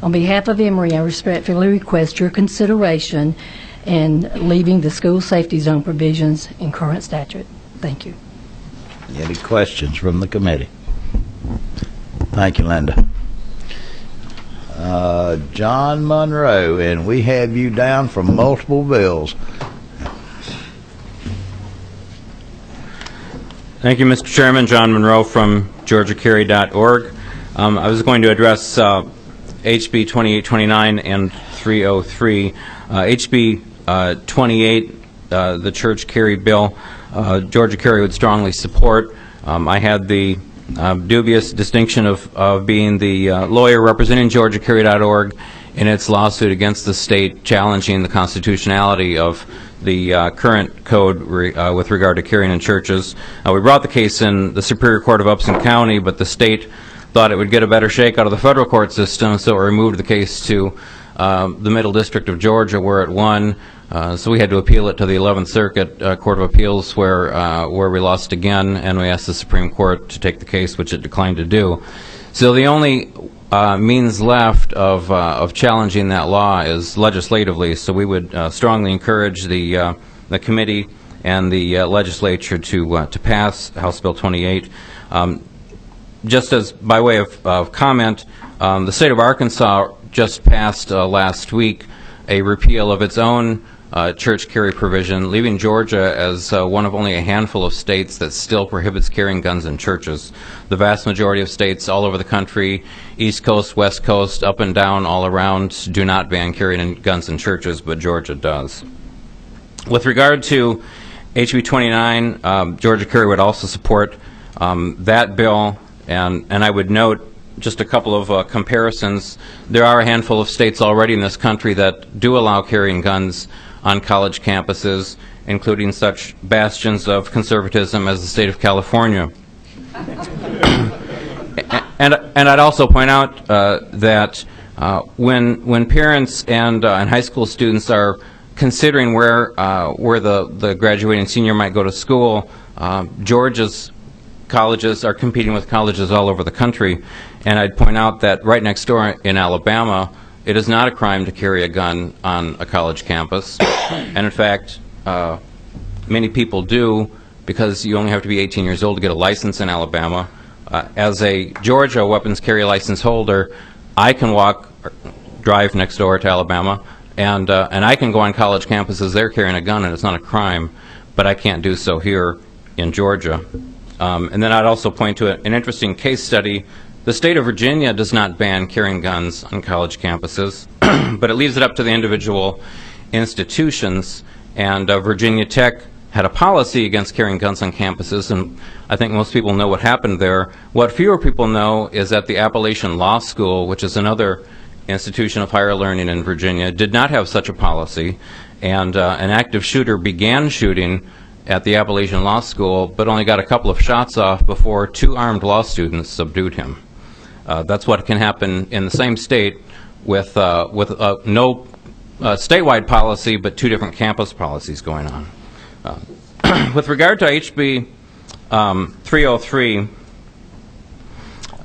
On behalf of Emory, I respectfully request your consideration in leaving the school safety zone provisions in current statute. Thank you. Any questions from the committee? Thank you, Linda. John Monroe, and we have you down for multiple bills. Thank you, Mr. Chairman. John Monroe from GeorgiaCarry.org. I was going to address HB 2829 and 303. HB 28, the church carry bill, Georgia Carry would strongly support. I had the dubious distinction of being the lawyer representing GeorgiaCarry.org in its lawsuit against the state challenging the constitutionality of the current code with regard to carrying in churches. We brought the case in the Superior Court of Upson County, but the state thought it would get a better shake out of the federal court system, so it removed the case to the Middle District of Georgia, where it won. So we had to appeal it to the 11th Circuit Court of Appeals, where we lost again, and we asked the Supreme Court to take the case, which it declined to do. So the only means left of challenging that law is legislatively. So we would strongly encourage the committee and the legislature to pass House Bill 28. Just as by way of comment, the state of Arkansas just passed last week a repeal of its own church carry provision, leaving Georgia as one of only a handful of states that still prohibits carrying guns in churches. The vast majority of states all over the country, East Coast, West Coast, up and down, all around, do not ban carrying guns in churches, but Georgia does. With regard to HB 29, Georgia Carry would also support that bill, and I would note just a couple of comparisons. There are a handful of states already in this country that do allow carrying guns on college campuses, including such bastions of conservatism as the state of California. And I'd also point out that when parents and high school students are considering where the graduating senior might go to school, Georgia's colleges are competing with colleges all over the country. And I'd point out that right next door in Alabama, it is not a crime to carry a gun on a college campus. And in fact, many people do, because you only have to be 18 years old to get a license in Alabama. As a Georgia weapons carry license holder, I can drive next door to Alabama, and I can go on college campuses there carrying a gun, and it's not a crime, but I can't do so here in Georgia. And then I'd also point to an interesting case study. The state of Virginia does not ban carrying guns on college campuses, but it leaves it up to the individual institutions. And Virginia Tech had a policy against carrying guns on campuses, and I think most people know what happened there. What fewer people know is that the Appalachian Law School, which is another institution of higher learning in Virginia, did not have such a policy, and an active shooter began shooting at the Appalachian Law School, but only got a couple of shots off before two armed law students subdued him. That's what can happen in the same state with no statewide policy, but two different campus policies going on. With regard to HB 303,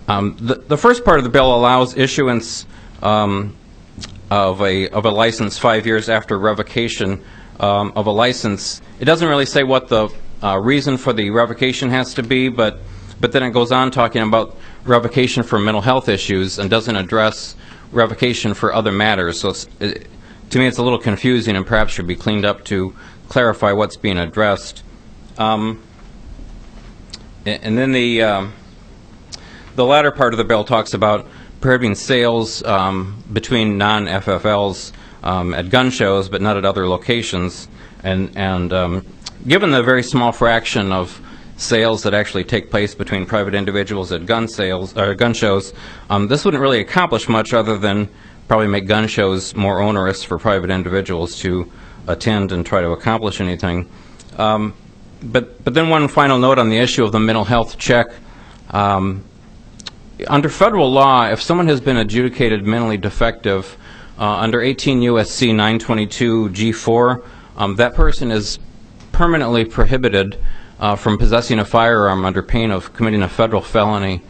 the first part of the bill allows issuance of a license 5 years after revocation of a license. It doesn't really say what the reason for the revocation has to be, but then it goes on talking about revocation for mental health issues and doesn't address revocation for other matters. So to me it's a little confusing and perhaps should be cleaned up to clarify what's being addressed. And then the latter part of the bill talks about prohibiting sales between non-FFLs at gun shows, but not at other locations. And given the very small fraction of sales that actually take place between private individuals at gun shows, this wouldn't really accomplish much other than probably make gun shows more onerous for private individuals to attend and try to accomplish anything. But then one final note on the issue of the mental health check. Under federal law, if someone has been adjudicated mentally defective under 18 U.S.C. 922 G4, that person is permanently prohibited from possessing a firearm under pain of committing a federal felony.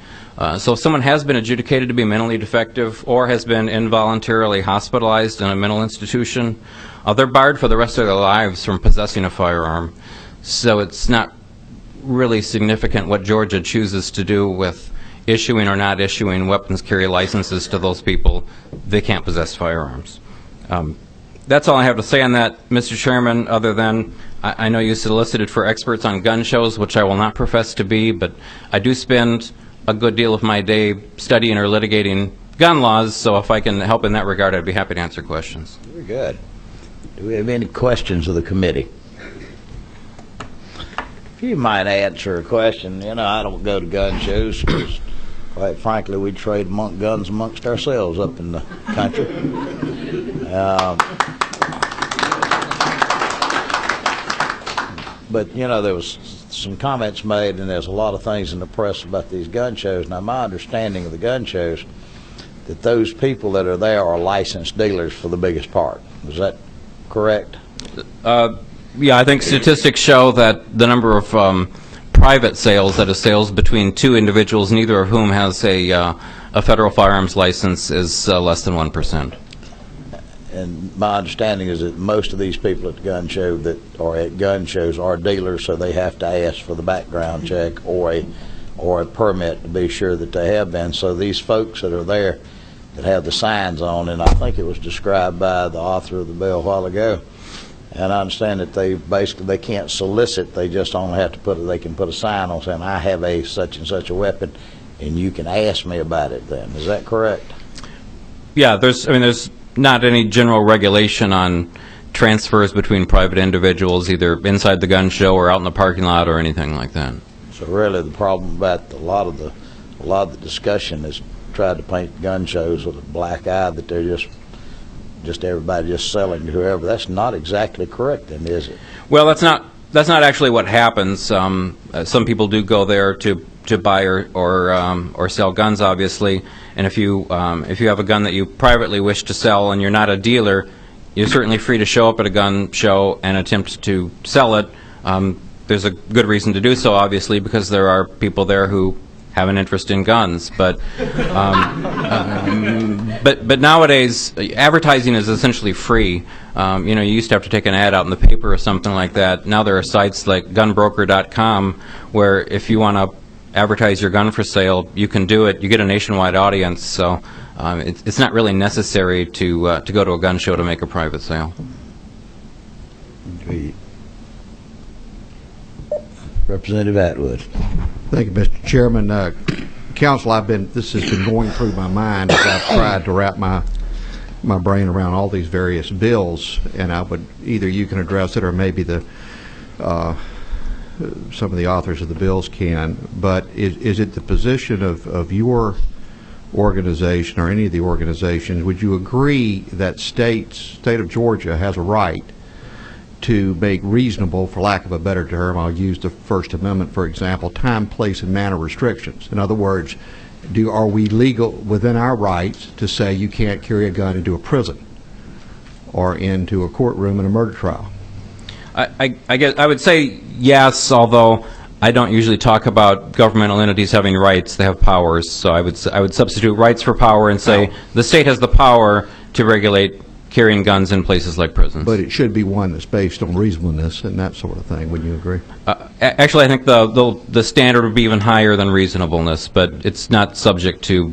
So if someone has been adjudicated to be mentally defective or has been involuntarily hospitalized in a mental institution, they're barred for the rest of their lives from possessing a firearm. So it's not really significant what Georgia chooses to do with issuing or not issuing weapons carry licenses to those people. They can't possess firearms. That's all I have to say on that, Mr. Chairman, other than I know you solicited for experts on gun shows, which I will not profess to be, but I do spend a good deal of my day studying or litigating gun laws, so if I can help in that regard, I'd be happy to answer questions. Very good. Do we have any questions of the committee? If you might answer a question, I don't go to gun shows because, quite frankly, we trade guns amongst ourselves up in the country. But, there was some comments made, and there's a lot of things in the press about these gun shows. Now, my understanding of the gun shows, that those people that are there are licensed dealers for the biggest part. Is that correct? Yeah, I think statistics show that the number of private sales, that is sales between two individuals, neither of whom has a federal firearms license, is less than 1%. And my understanding is that most of these people at the gun show that are at gun shows are dealers, so they have to ask for the background check or a permit to be sure that they have been. So these folks that are there that have the signs on, and I think it was described by the author of the bill a while ago, and I understand that they can't solicit, they just only have to they can put a sign on saying, I have a such and such a weapon, and you can ask me about it then. Is that correct? Yeah, there's not any general regulation on transfers between private individuals, either inside the gun show or out in the parking lot or anything like that. So really the problem about a lot of the discussion is tried to paint gun shows with a black eye, that they're just everybody just selling to whoever. That's not exactly correct then, is it? Well, that's not actually what happens. Some people do go there to buy or sell guns, obviously. And if you have a gun that you privately wish to sell and you're not a dealer, you're certainly free to show up at a gun show and attempt to sell it. There's a good reason to do so, obviously, because there are people there who have an interest in guns. But but nowadays, advertising is essentially free. You used to have to take an ad out in the paper or something like that. Now there are sites like gunbroker.com where if you want to advertise your gun for sale, you can do it. You get a nationwide audience, so it's not really necessary to go to a gun show to make a private sale. Representative Atwood. Thank you, Mr. Chairman. Council, this has been going through my mind as I've tried to wrap my brain around all these various bills, and I would either you can address it or maybe some of the authors of the bills can. But is it the position of your organization or any of the organizations, would you agree that state of Georgia has a right to make reasonable, for lack of a better term, I'll use the First Amendment, for example, time, place, and manner restrictions? In other words, are we legal within our rights to say you can't carry a gun into a prison or into a courtroom in a murder trial? I guess I would say yes, although I don't usually talk about governmental entities having rights. They have powers. So I would substitute rights for power and say the state has the power to regulate carrying guns in places like prisons. But it should be one that's based on reasonableness and that sort of thing. Wouldn't you agree? Actually, I think the standard would be even higher than reasonableness, but it's not subject to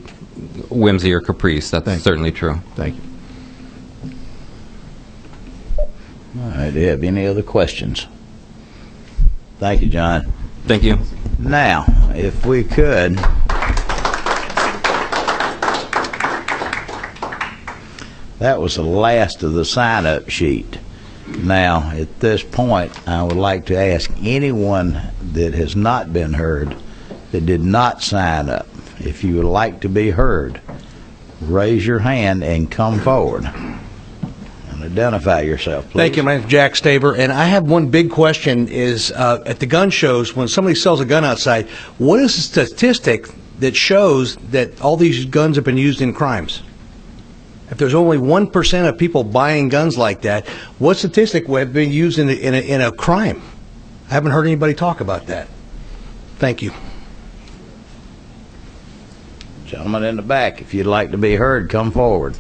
whimsy or caprice. That's certainly true. Thank you. All right, do you have any other questions? Thank you, John. Thank you. Now, if we could, that was the last of the sign-up sheet. Now, at this point, I would like to ask anyone that has not been heard, that did not sign up, if you would like to be heard, raise your hand and come forward. And identify yourself, please. Thank you. My name is Jack Staver, and I have one big question is, at the gun shows, when somebody sells a gun outside, what is the statistic that shows that all these guns have been used in crimes? If there's only 1% of people buying guns like that, what statistic would have been used in a crime? I haven't heard anybody talk about that. Thank you. Gentleman in the back, if you'd like to be heard, come forward.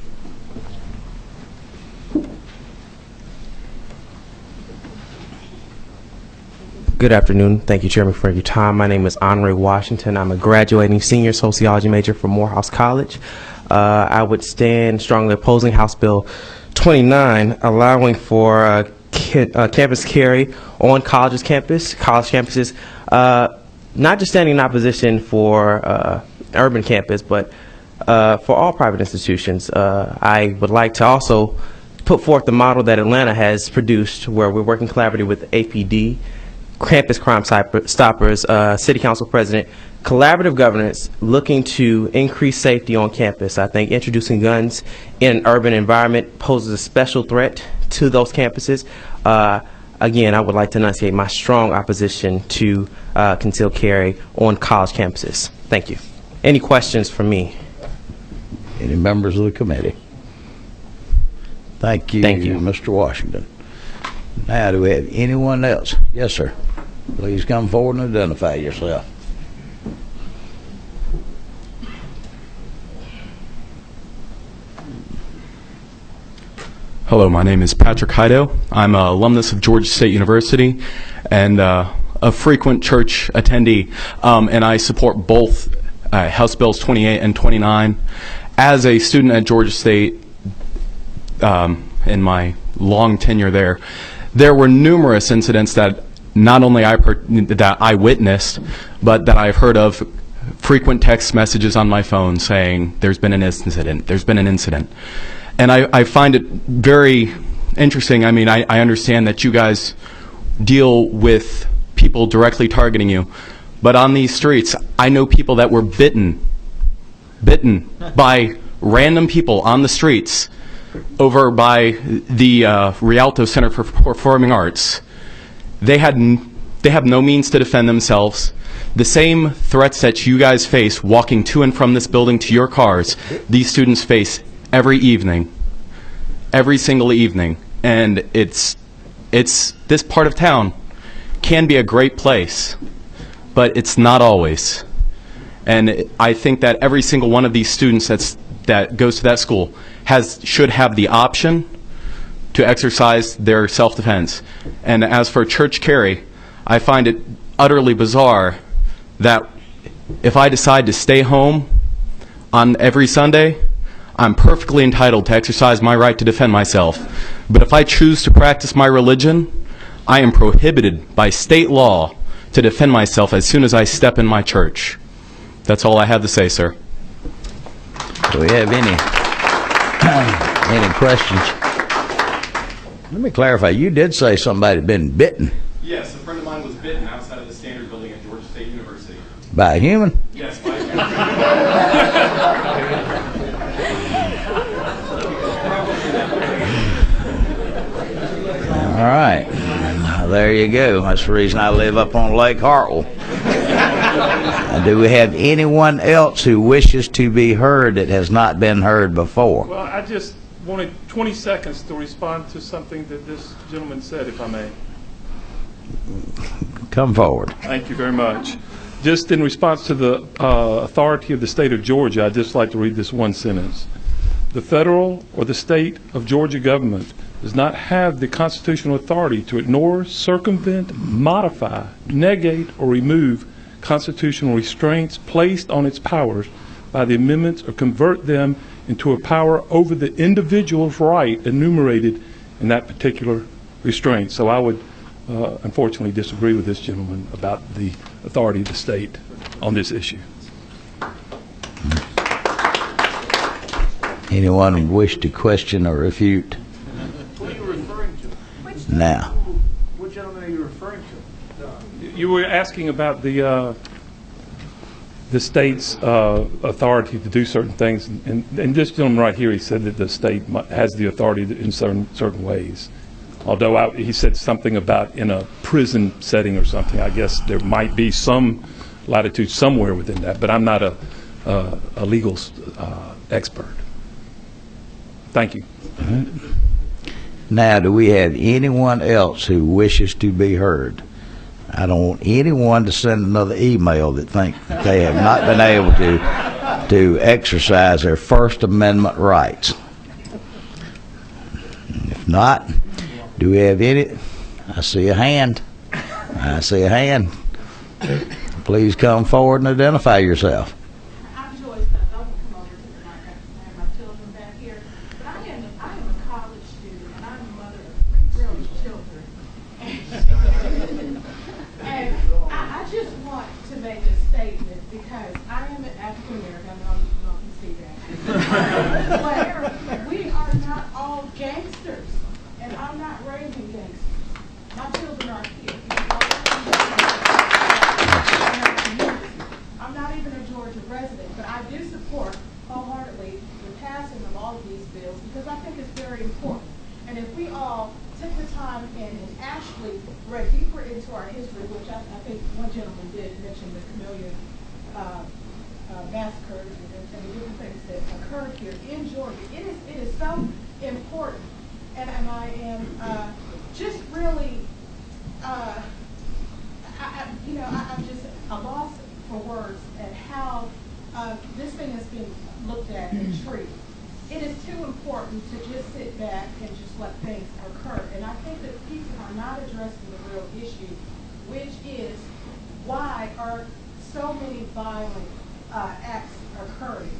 Good afternoon. Thank you, Chairman, for your time. My name is Andre Washington. I'm a graduating senior sociology major from Morehouse College. I would stand strongly opposing House Bill 29, allowing for campus carry on college campuses, not just standing in opposition for urban campus, but for all private institutions. I would like to also put forth the model that Atlanta has produced, where we're working collaboratively with APD, Campus Crime Stoppers, City Council President, collaborative governance looking to increase safety on campus. I think introducing guns in an urban environment poses a special threat to those campuses. Again, I would like to enunciate my strong opposition to concealed carry on college campuses. Thank you. Any questions from me? Any members of the committee? Thank you, Mr. Washington. Now, do we have anyone else? Yes, sir. Please come forward and identify yourself. Hello, my name is Patrick Heido. I'm an alumnus of Georgia State University and a frequent church attendee, and I support both House Bills 28 and 29. As a student at Georgia State, in my long tenure there were numerous incidents that not only that I witnessed, but that I've heard of. Frequent text messages on my phone saying there's been an incident. And I find it very interesting. I mean, I understand that you guys deal with people directly targeting you, but on these streets, I know people that were bitten by random people on the streets over by the Rialto Center for Performing Arts. They have no means to defend themselves. The same threats that you guys face walking to and from this building to your cars, these students face every single evening. And it's this part of town can be a great place, but it's not always. And I think that every single one of these students that goes to that school should have the option to exercise their self-defense. And as for Church Carry, I find it utterly bizarre that if I decide to stay home on every Sunday, I'm perfectly entitled to exercise my right to defend myself. But if I choose to practice my religion, I am prohibited by state law to defend myself as soon as I step in my church. That's all I have to say, sir. Do we have any questions? Let me clarify. You did say somebody had been bitten. Yes, a friend of mine was bitten outside of the Standard Building at Georgia State University. By a human? Yes, by a human. All right. There you go. That's the reason I live up on Lake Hartwell. Do we have anyone else who wishes to be heard that has not been heard before? Well, I just wanted 20 seconds to respond to something that this gentleman said, if I may. Come forward. Thank you very much. Just in response to the authority of the state of Georgia, I'd just like to read this one sentence. The federal or the state of Georgia government does not have the constitutional authority to ignore, circumvent, modify, negate, or remove constitutional restraints placed on its powers by the amendments or convert them into a power over the individual's right enumerated in that particular restraint. So I would unfortunately disagree with this gentleman about the authority of the state on this issue. Anyone wish to question or refute? What are you referring to? Now. What gentleman are you referring to? You were asking about the state's authority to do certain things, and this gentleman right here, he said that the state has the authority in certain ways. Although he said something about in a prison setting or something. I guess there might be some latitude somewhere within that, but I'm not a legal expert. Thank you. Now, do we have anyone else who wishes to be heard? I don't want anyone to send another email that think they have not been able to exercise their First Amendment rights. If not, do we have any? I see a hand. I see a hand. Please come forward and identify yourself. I'm Joyce. I don't come over to the mic. I have my children back here. But I am a college student, and I'm a mother of 3 grown children. And I just want to make a statement because I am an African American. I know you can see that. But we are not all gangsters, and I'm not raising gangsters. My children are here. I'm not even a Georgia resident, but I do support wholeheartedly the passing of all of these bills because I think it's very important. And if we all took the time and actually read deeper into our history, which I think one gentleman did mention the chameleon massacres and the different things that occurred here in Georgia. It is so important, and I am just really, I'm lost for words at how this thing has been looked at and treated. It is too important to just sit back and just let things occur. And I think that people are not addressing the real issue, which is why are so many violent acts occurring.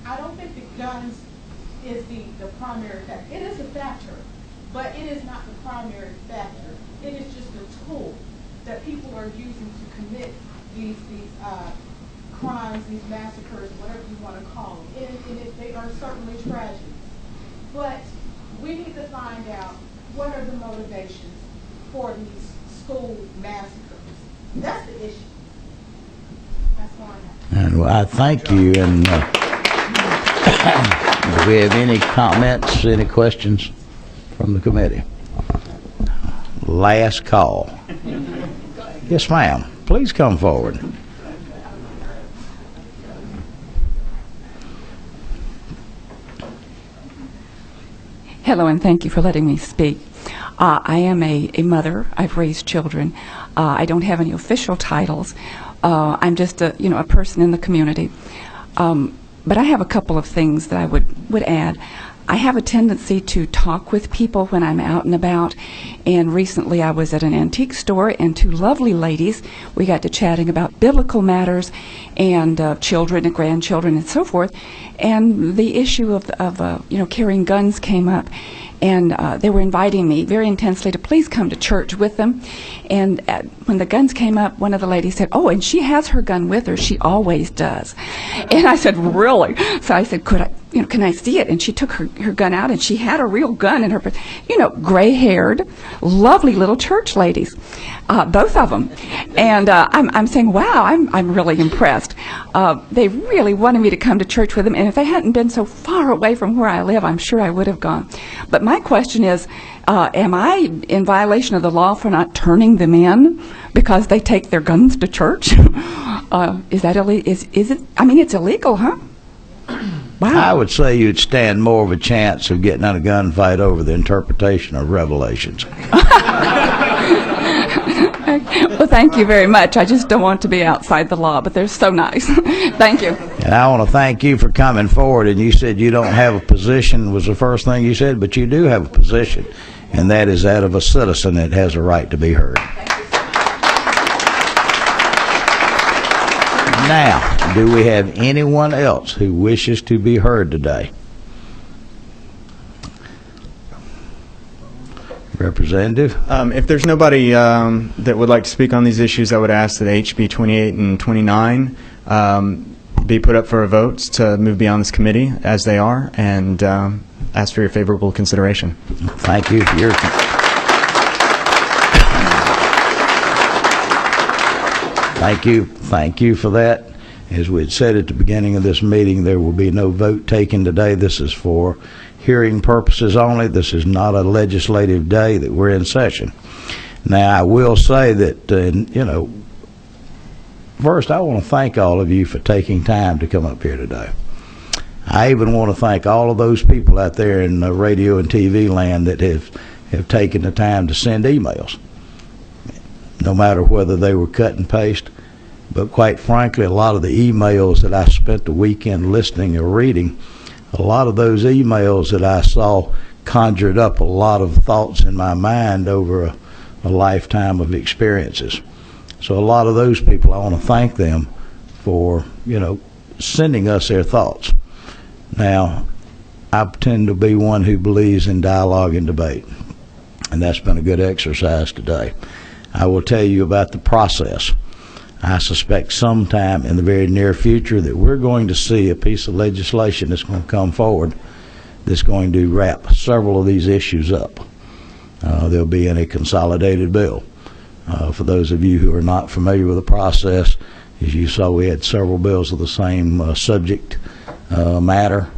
I don't think that guns is the primary factor. It is a factor, but it is not the primary factor. It is just a tool that people are using to commit these crimes, these massacres, whatever you want to call them. And they are certainly tragedies. But we need to find out what are the motivations for these school massacres. That's the issue. That's all I have. And I thank you. And do we have any comments, any questions from the committee? Last call. Yes, ma'am. Please come forward. Hello, and thank you for letting me speak. I am a mother. I've raised children. I don't have any official titles. I'm just a person in the community. But I have a couple of things that I would add. I have a tendency to talk with people when I'm out and about, and recently I was at an antique store, and two lovely ladies, we got to chatting about biblical matters and children and grandchildren and so forth, and the issue of carrying guns came up, and they were inviting me very intensely to please come to church with them. And when the guns came up, one of the ladies said, "Oh, and she has her gun with her. She always does." And I said, "Really?" So I said, can I see it? And she took her gun out, and she had a real gun in her, gray-haired, lovely little church ladies, both of them. And I'm saying, wow, I'm really impressed. They really wanted me to come to church with them, and if they hadn't been so far away from where I live, I'm sure I would have gone. But my question is, am I in violation of the law for not turning them in because they take their guns to church? Is that illegal? Is it? I mean, it's illegal, huh? Wow. I would say you'd stand more of a chance of getting in a gunfight over the interpretation of Revelations. Well, thank you very much. I just don't want to be outside the law, but they're so nice. Thank you. And I want to thank you for coming forward. And you said you don't have a position was the first thing you said, but you do have a position, and that is that of a citizen that has a right to be heard. Now, do we have anyone else who wishes to be heard today? Representative? If there's nobody that would like to speak on these issues, I would ask that HB 28 and 29 be put up for a vote to move beyond this committee as they are, and ask for your favorable consideration. Thank you for your... Thank you for that. As we had said at the beginning of this meeting, there will be no vote taken today. This is for hearing purposes only. This is not a legislative day that we're in session. Now, I will say that, first I want to thank all of you for taking time to come up here today. I even want to thank all of those people out there in radio and TV land that have taken the time to send emails, no matter whether they were cut and paste. But quite frankly, a lot of the emails that I spent the weekend listening or reading, a lot of those emails that I saw conjured up a lot of thoughts in my mind over a lifetime of experiences. So a lot of those people, I want to thank them for, sending us their thoughts. Now, I tend to be one who believes in dialogue and debate, and that's been a good exercise today. I will tell you about the process. I suspect sometime in the very near future that we're going to see a piece of legislation that's going to come forward that's going to wrap several of these issues up. They'll be in a consolidated bill. For those of you who are not familiar with the process, as you saw, we had several bills of the same subject matter.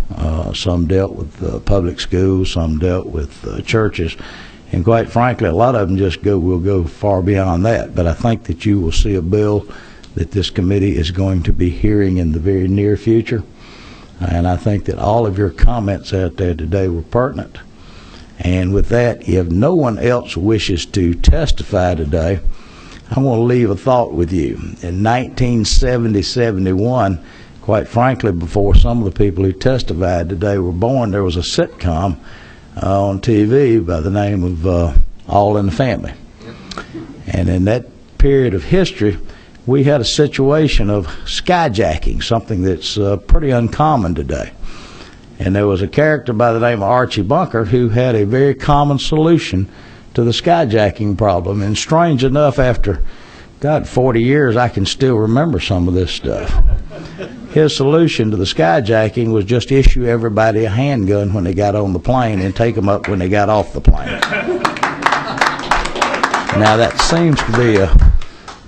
Some dealt with public schools, some dealt with churches. And quite frankly, a lot of them will go far beyond that. But I think that you will see a bill that this committee is going to be hearing in the very near future. And I think that all of your comments out there today were pertinent. And with that, if no one else wishes to testify today, I want to leave a thought with you. In 1970-71, quite frankly, before some of the people who testified today were born, there was a sitcom on TV by the name of All in the Family. And in that period of history, we had a situation of skyjacking, something that's pretty uncommon today. And there was a character by the name of Archie Bunker who had a very common solution to the skyjacking problem. And strange enough, after, 40 years, I can still remember some of this stuff. His solution to the skyjacking was just issue everybody a handgun when they got on the plane and take them up when they got off the plane. Now that seems to be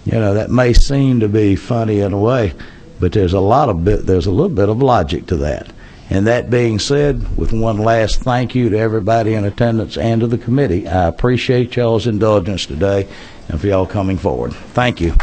that may seem to be funny in a way, but there's a little bit of logic to that. And that being said, with one last thank you to everybody in attendance and to the committee, I appreciate y'all's indulgence today and for y'all coming forward. Thank you.